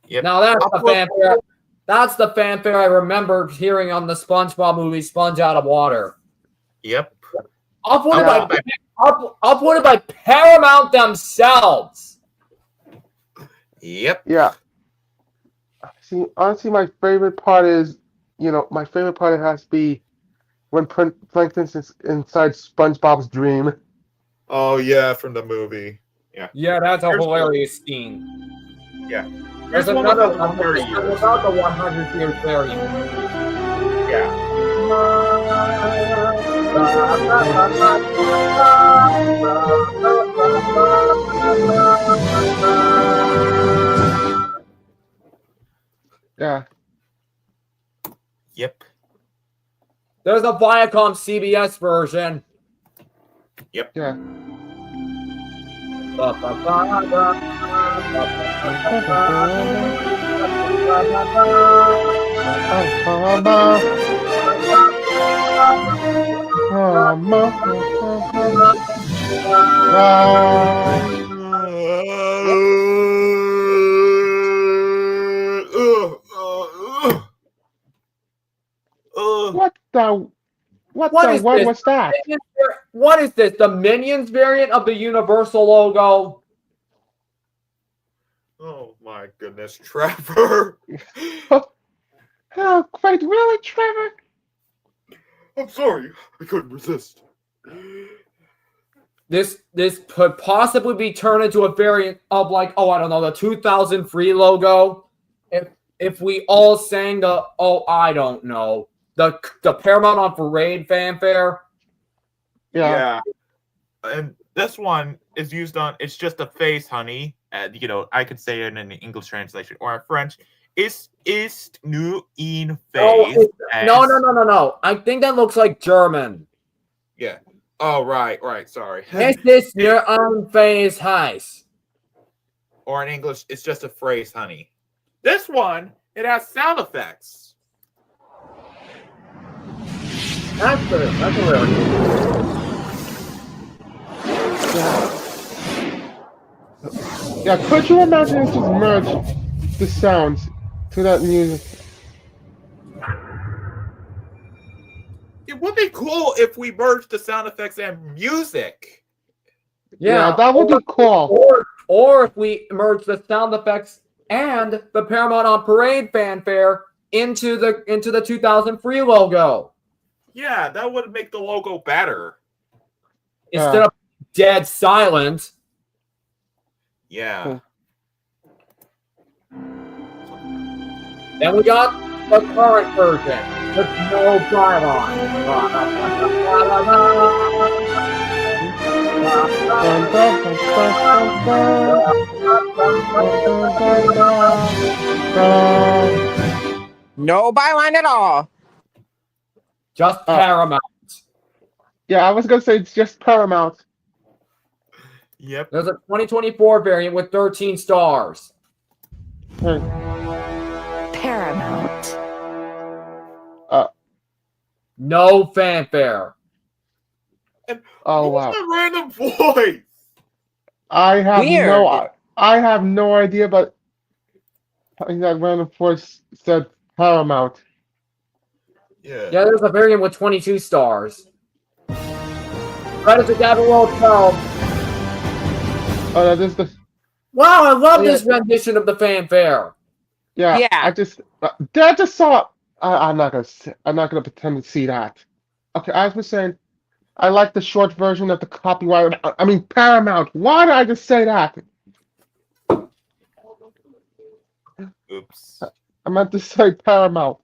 Yep. Now that's the fanfare. That's the fanfare I remember hearing on the SpongeBob movie, Sponge Out of Water. Yep. Uploaded by Paramount themselves. Yep. Yeah. See, honestly, my favorite part is, my favorite part has to be when Plankton's inside SpongeBob's dream. Oh yeah, from the movie. Yeah, that's a Here's hilarious scene. Yeah. There's Here's one another about one 130 years. about the 100 years variant. Yeah. Yeah. Yep. There's a Viacom CBS version. Yep. Yeah. What is the what this? was that? What is this? The Minions variant of the Universal logo? Oh my goodness, Trevor. Oh, quite really, Trevor? I'm sorry. I couldn't resist. This could possibly be turned into a variant of, like, I don't know, the 2000 free logo. If we all sang the I don't know, the Paramount on Parade fanfare. Yeah. And this one is used on. It's just a face, honey. I could say it in the English translation or in French. Ist nur in face. No. I think that looks like German. Yeah. Oh, right. Sorry. Es ist nur ein face heiß. Or in English, it's just a phrase, honey. This one, it has sound effects. That's good. That's really good. Yeah, could you imagine if just merge the sounds to that music? It would be cool if we merged the sound effects and music. Yeah, that would be cool. Or if we merge the sound effects and the Paramount on Parade fanfare into the 2000 free logo. Yeah, that would make the logo better. Instead of dead silent. Yeah. Then we got the current version with no pylon. No byline at all. Just Paramount. Yeah, I was gonna say it's just Paramount. Yep. There's a 2024 variant with 13 stars. Hey, Paramount. No fanfare. oh What was wow. that random voice? I have Weird. I have no idea, but I think that random voice said Paramount. Yeah. Yeah, there's a variant with 22 stars. Right as the Gavin World 12. Oh, that is the Wow, I love Yeah. this rendition of the fanfare. yeah. Yeah. I just saw. I'm not gonna pretend to see that. Okay, I was saying I like the short version of the copyright. I mean Paramount. Why did I just say that? Oops. I meant to say Paramount.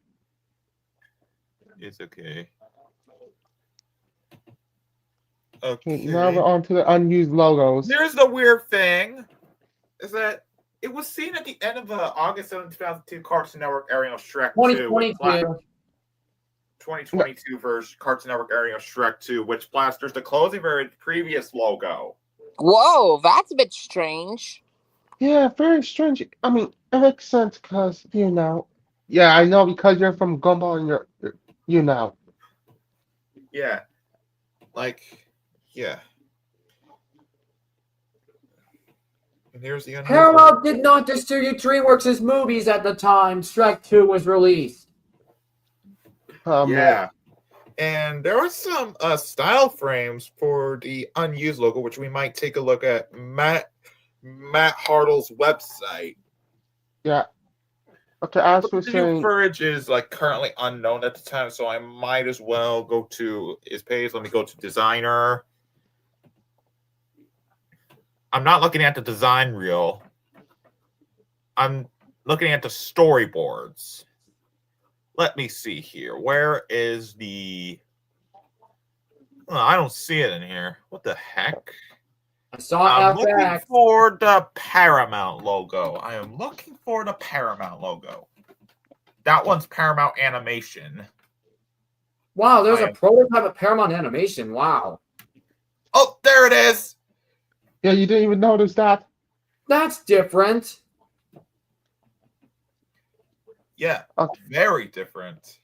It's okay. Okay, now we're Okay. on to the unused logos. Here's the weird thing: is that it was seen at the end of August 7, 2002 Cartoon Network airing of Shrek 2, which 2022. 2022 version Cartoon Network airing of Shrek 2, which blasters the closing variant previous logo. Whoa, that's a bit strange. Yeah, very strange. I mean, it makes sense because you know. Yeah, I know because you're from Gumball and you know. Yeah. Like, yeah. And here's the unused logo. Paramount did not distribute DreamWorks' movies at the time Shrek 2 was released. Oh man. Yeah. And there are some style frames for the unused logo, which we might take a look at Matt Hartle's website. Yeah. Okay, as But we're the new saying, footage is like currently unknown at the time, so I might as well go to his page. Let me go to designer. I'm not looking at the design reel. I'm looking at the storyboards. Let me see here. Where is the... Oh, I don't see it in here. What the heck? I saw I'm it looking back. for the Paramount logo. I am looking for the Paramount logo. That one's Paramount Animation. Wow, there's I a am- prototype of Paramount Animation. Wow. Oh, there it is. yeah, you didn't even notice that. That's different. Yeah, Okay. very different.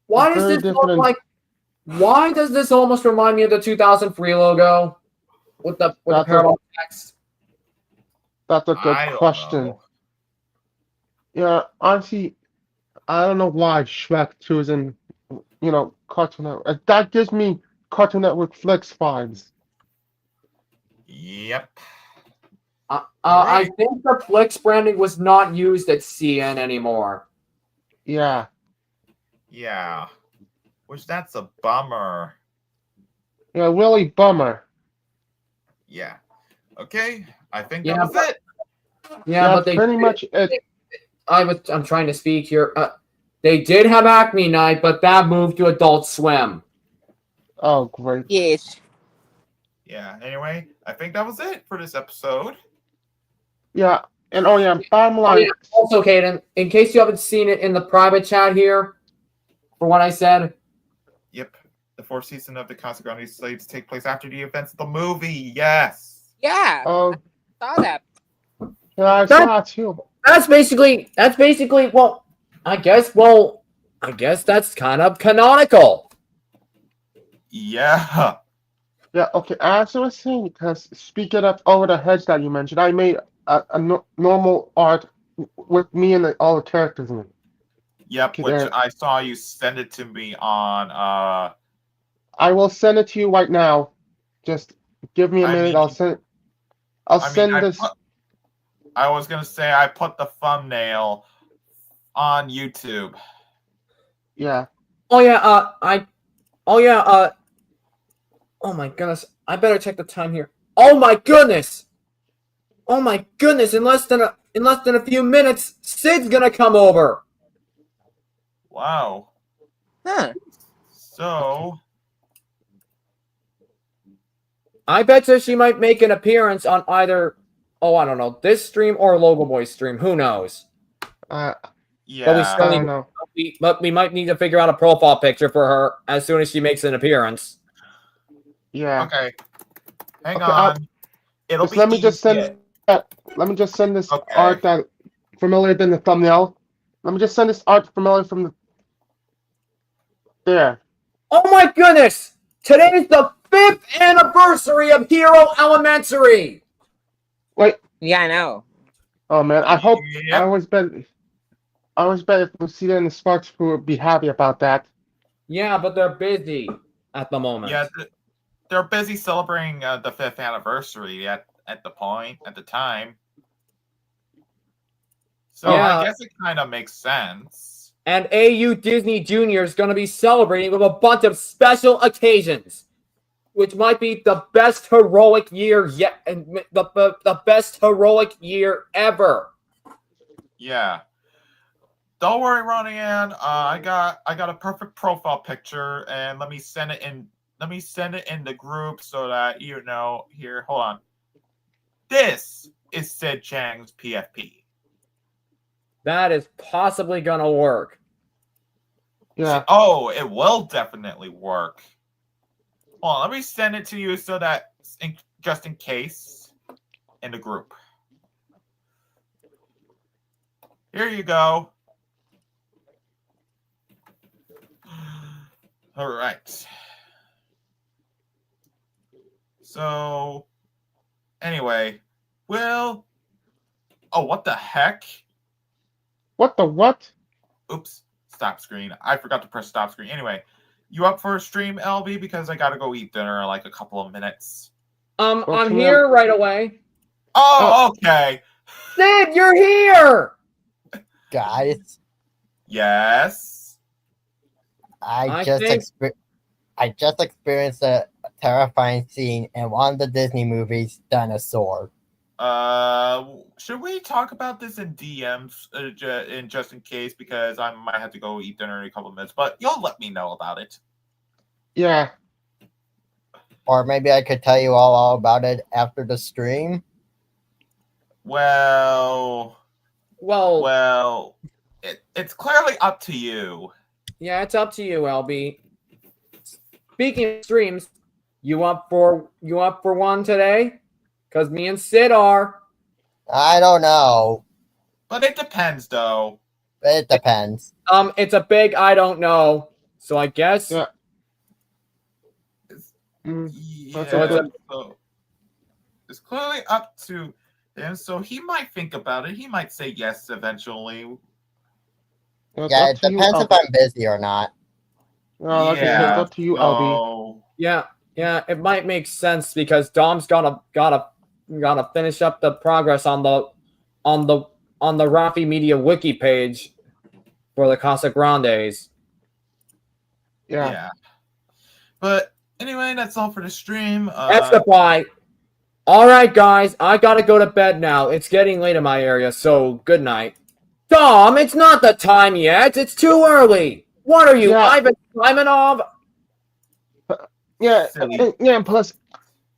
Why It's does very this look different. like... Why does this almost remind me of the 2003 logo? With the That's a- Paramount text? That's a good I don't question. know. Yeah, honestly, I don't know why Shrek 2 is in, Cartoon Network. That gives me Cartoon Network Flicks vibes. Yep. I Right. think the Flix branding was not used at CN anymore. Yeah. Yeah. Which that's a bummer. Yeah, really bummer. Yeah. Okay. I think Yeah, that was but- it. Yeah, Yeah, but they pretty much it. I'm trying to speak here. They did have Acme Night, but that moved to Adult Swim. Oh, great. Yes. Yeah. Anyway, I think that was it for this episode. Yeah, and oh yeah, bottom Oh, line. yeah. Also, Caden, in case you haven't seen it in the private chat here, for what I said, Yep. The fourth season of the Casa Grande is slated to take place after the events of the movie. Yes. Yeah, Oh, saw that. yeah, I saw that too. that's basically, well, I guess that's kind of canonical. Yeah. Yeah, okay, as I was saying, because speaking of over the heads that you mentioned, I made a normal art with me and all the characters in it. Yep. Okay, Which there. I saw you send it to me on. I will send it to you right now. Just give me a I minute. mean- I'll send. I'll I mean, send this. I was gonna say I put the thumbnail on YouTube. Yeah. Oh yeah, oh my goodness, I better check the time here. Oh my goodness, in less than a few minutes, Sid's gonna come over. Wow. Huh. So I bet you she might make an appearance on either, I don't know, this stream or Logo Boy stream. Who knows? I yeah. But we I still don't need, know. we might need to figure out a profile picture for her as soon as she makes an appearance. Yeah. Okay. Hang Okay, on. It'll Just be let me just easy. send let me just send this Okay. art that familiar than the thumbnail. Let me just send this art familiar from the there. Oh my goodness! Today's the 5th anniversary of Hero Elementary. Wait, Yeah, I know. oh man, I hope Yep. I always bet if Lucita and the Sparks crew would be happy about that. Yeah, but they're busy at the moment. Yeah, they're busy celebrating the 5th anniversary at the time. So Yeah. I guess it kind of makes sense. And AU Disney Junior is going to be celebrating with a bunch of special occasions, which might be the best heroic year yet, and the best heroic year ever. Yeah. Don't worry, Ronnie Ann. I got a perfect profile picture, and let me send it in. Let me send it in the group so that you know. Here, hold on. This is Sid Chang's PFP. That is possibly going to work. Yeah. Oh, it will definitely work. Hold on, let me send it to you so that just in case in the group. Here you go. All right. So, anyway, well, oh, what the heck? What the what? Oops, stop screen. I forgot to press stop screen. Anyway, you up for a stream, LB? Because I gotta go eat dinner in like a couple of minutes. I'm can here right away. Oh, okay. Sid, you're here! Guys, Yes. I just think- I just experienced a terrifying scene in one of the Disney movies, Dinosaur. Should we talk about this in DMs, in just in case? Because I might have to go eat dinner in a couple of minutes, but you'll let me know about it. Yeah. Or maybe I could tell you all about it after the stream. Well, Well, it's clearly up to you. yeah, it's up to you, LB. Speaking of streams, you up for one today? Because me and Sid are. I don't know. But it depends, though. It depends. It's a big I don't know. So I guess. Yeah. Yeah, okay. so it's clearly up to him. So he might think about it. He might say yes eventually. It's Yeah, up it to you, depends if LB. I'm busy or not. No, like I said, it's up to you, LB. Yeah, it might make sense because Dom's gotta finish up the progress on the Rafi Media wiki page for the Casa Grandes. Yeah. But anyway, that's all for the stream. That's the why. All right, guys, I gotta go to bed now. It's getting late in my area, so good night. Dom, it's not the time yet. It's too early. What are you, Yeah. Ivan Simonov? Yeah. Silly. Yeah. And plus,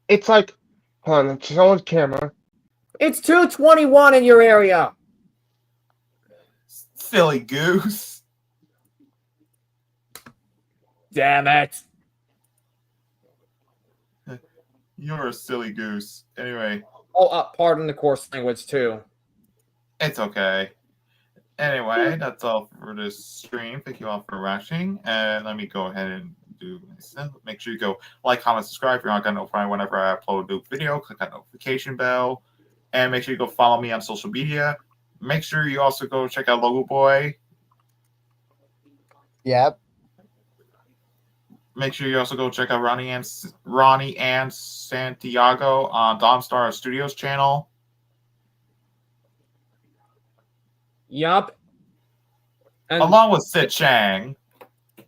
it's like, hold on, it's on camera. It's 2:21 in your area. Silly goose. Damn it. You're a silly goose. Anyway, Oh, pardon the coarse language too. it's okay. Anyway, that's all for this stream. Thank you all for watching. And let me go ahead and do this. Make sure you go like, comment, subscribe if you're not going to notify whenever I upload a new video. Click that notification bell. And make sure you go follow me on social media. Make sure you also go check out Logo Boy. Yep. Make sure you also go check out Ronnie and Santiago on Domstar Studios channel. Yup. And Along with Sid Chang.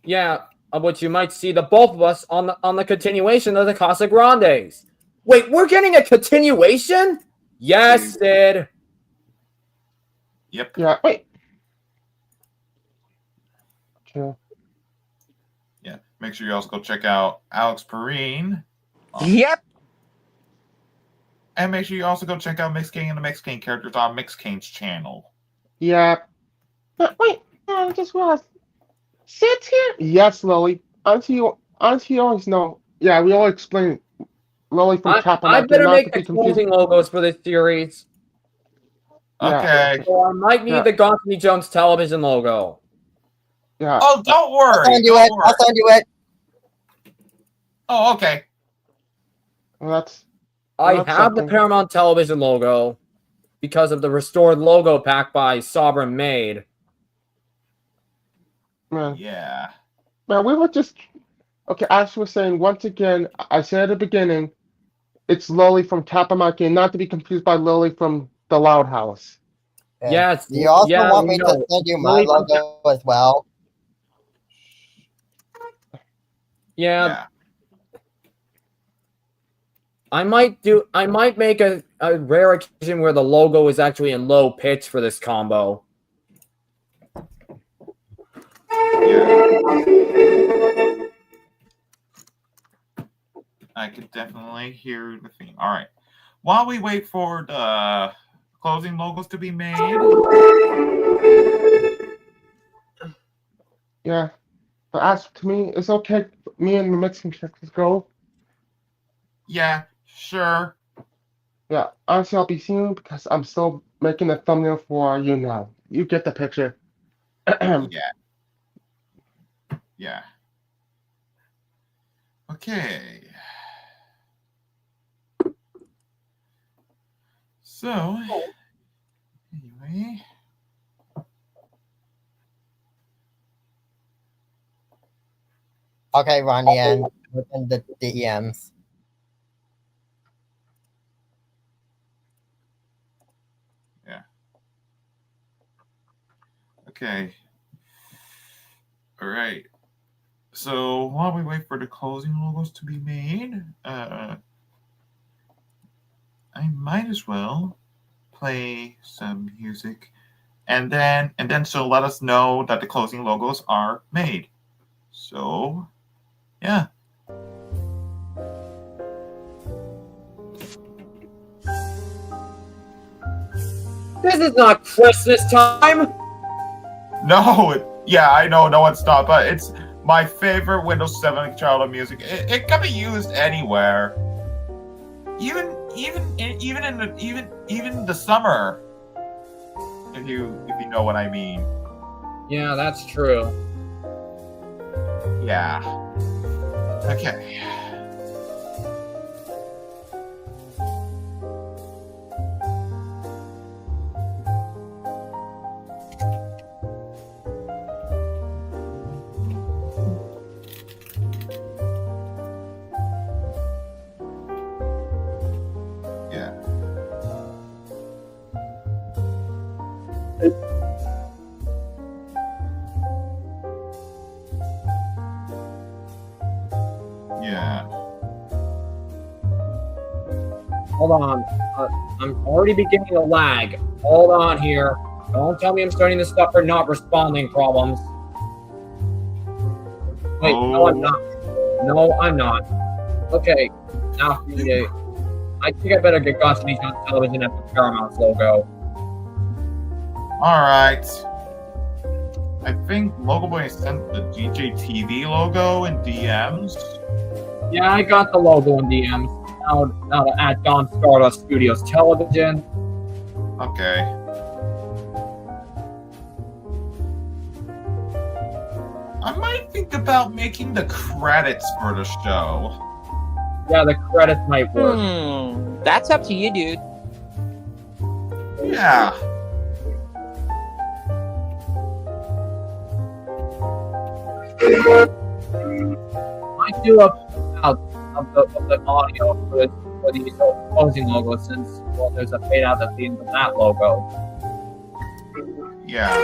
yeah, which you might see the both of us on the continuation of the Casa Grandes. Wait, we're getting a continuation? Yes, Sid. Yep. Yeah. Wait. Okay. Yeah. Make sure you also go check out Alex Perrine. Yep. And make sure you also go check out Mix King and the Mix King characters on Mix King's channel. Yeah. But wait. I just realized Sit here? Yes, Lily. Auntie always know. Yeah, we all explain. Lily from I Kapamak, better not to make the be confused. closing logos for this series. Yeah, Okay. So I might need Yeah. the Gonthany Jones television logo. yeah. Oh, don't I'll worry. send you Don't it. worry. I'll send you it. Oh, okay. Well, that's I that's have the something. Paramount television logo because of the restored logo pack by Sovereign Maid. Man, Yeah. man, we were just okay. As we were saying once again, I said at the beginning, it's Lily from Kapamak, not to be confused by Lily from the Loud House. Okay. Yes, Do you also yeah, want we me to know. send you my Lily from- logo as well? Yeah, Yeah. I might make a rare occasion where the logo is actually in low pitch for this combo. Yeah. I could definitely hear the theme. All right. While we wait for the closing logos to be made. Yeah, but as to me, it's okay. Me and the Mexican characters go. Yeah, sure. Yeah, honestly, I'll be seeing you because I'm still making a thumbnail for you now. You get the picture. Yeah. Yeah. Okay. So, anyway. Okay, Ronnie, and within the DMs. Okay. All right. So while we wait for the closing logos to be made, I might as well play some music, and then so let us know that the closing logos are made. So, yeah. This is not Christmas time. No, yeah, I know no one stopped, but it's my favorite Windows 7 childhood music. It can be used anywhere, even in the summer, if you know what I mean. Yeah, that's true. Yeah. Okay. Yeah. Yeah. Hold on. I'm already beginning to lag. Hold on here. Don't tell me I'm starting to suffer not responding problems. Wait, no, I'm not. No, I'm not. Okay, now for me. I think I better get Gonthany Jones television at the Paramount logo. All right. I think Logo Boy sent the GJTV logo in DMs. Yeah, I got the logo in DMs. Now to add Don Stardust Studios television. Okay. I might think about making the credits for the show. Yeah, the credits might work. That's up to you, dude. Yeah. I do up of the audio for these closing logos since there's a fade out at the end of that logo. Yeah.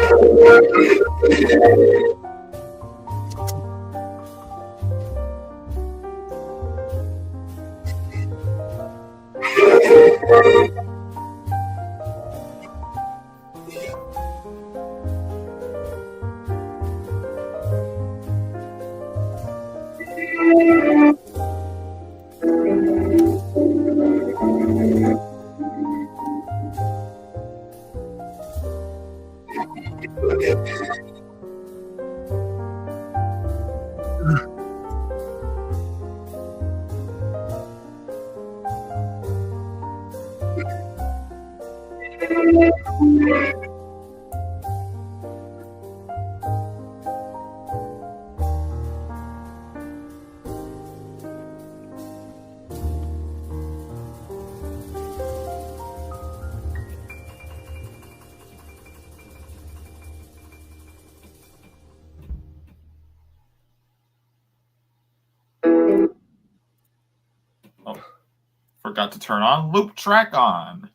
Forgot to turn on loop track on.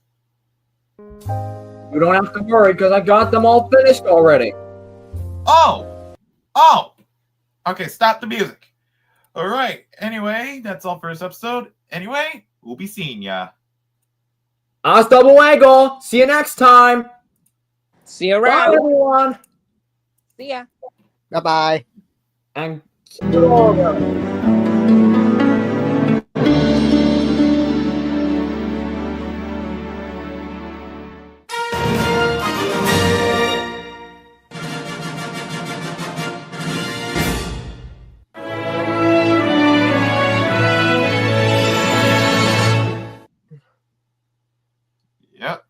You don't have to worry because I got them all finished already. Oh! Okay, stop the music. All right. Anyway, that's all for this episode. Anyway, we'll be seeing ya. Hasta luego. See you next time. See you Bye, around. everyone. See ya. Bye-bye. And keep it over. Yep.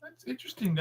That's interesting.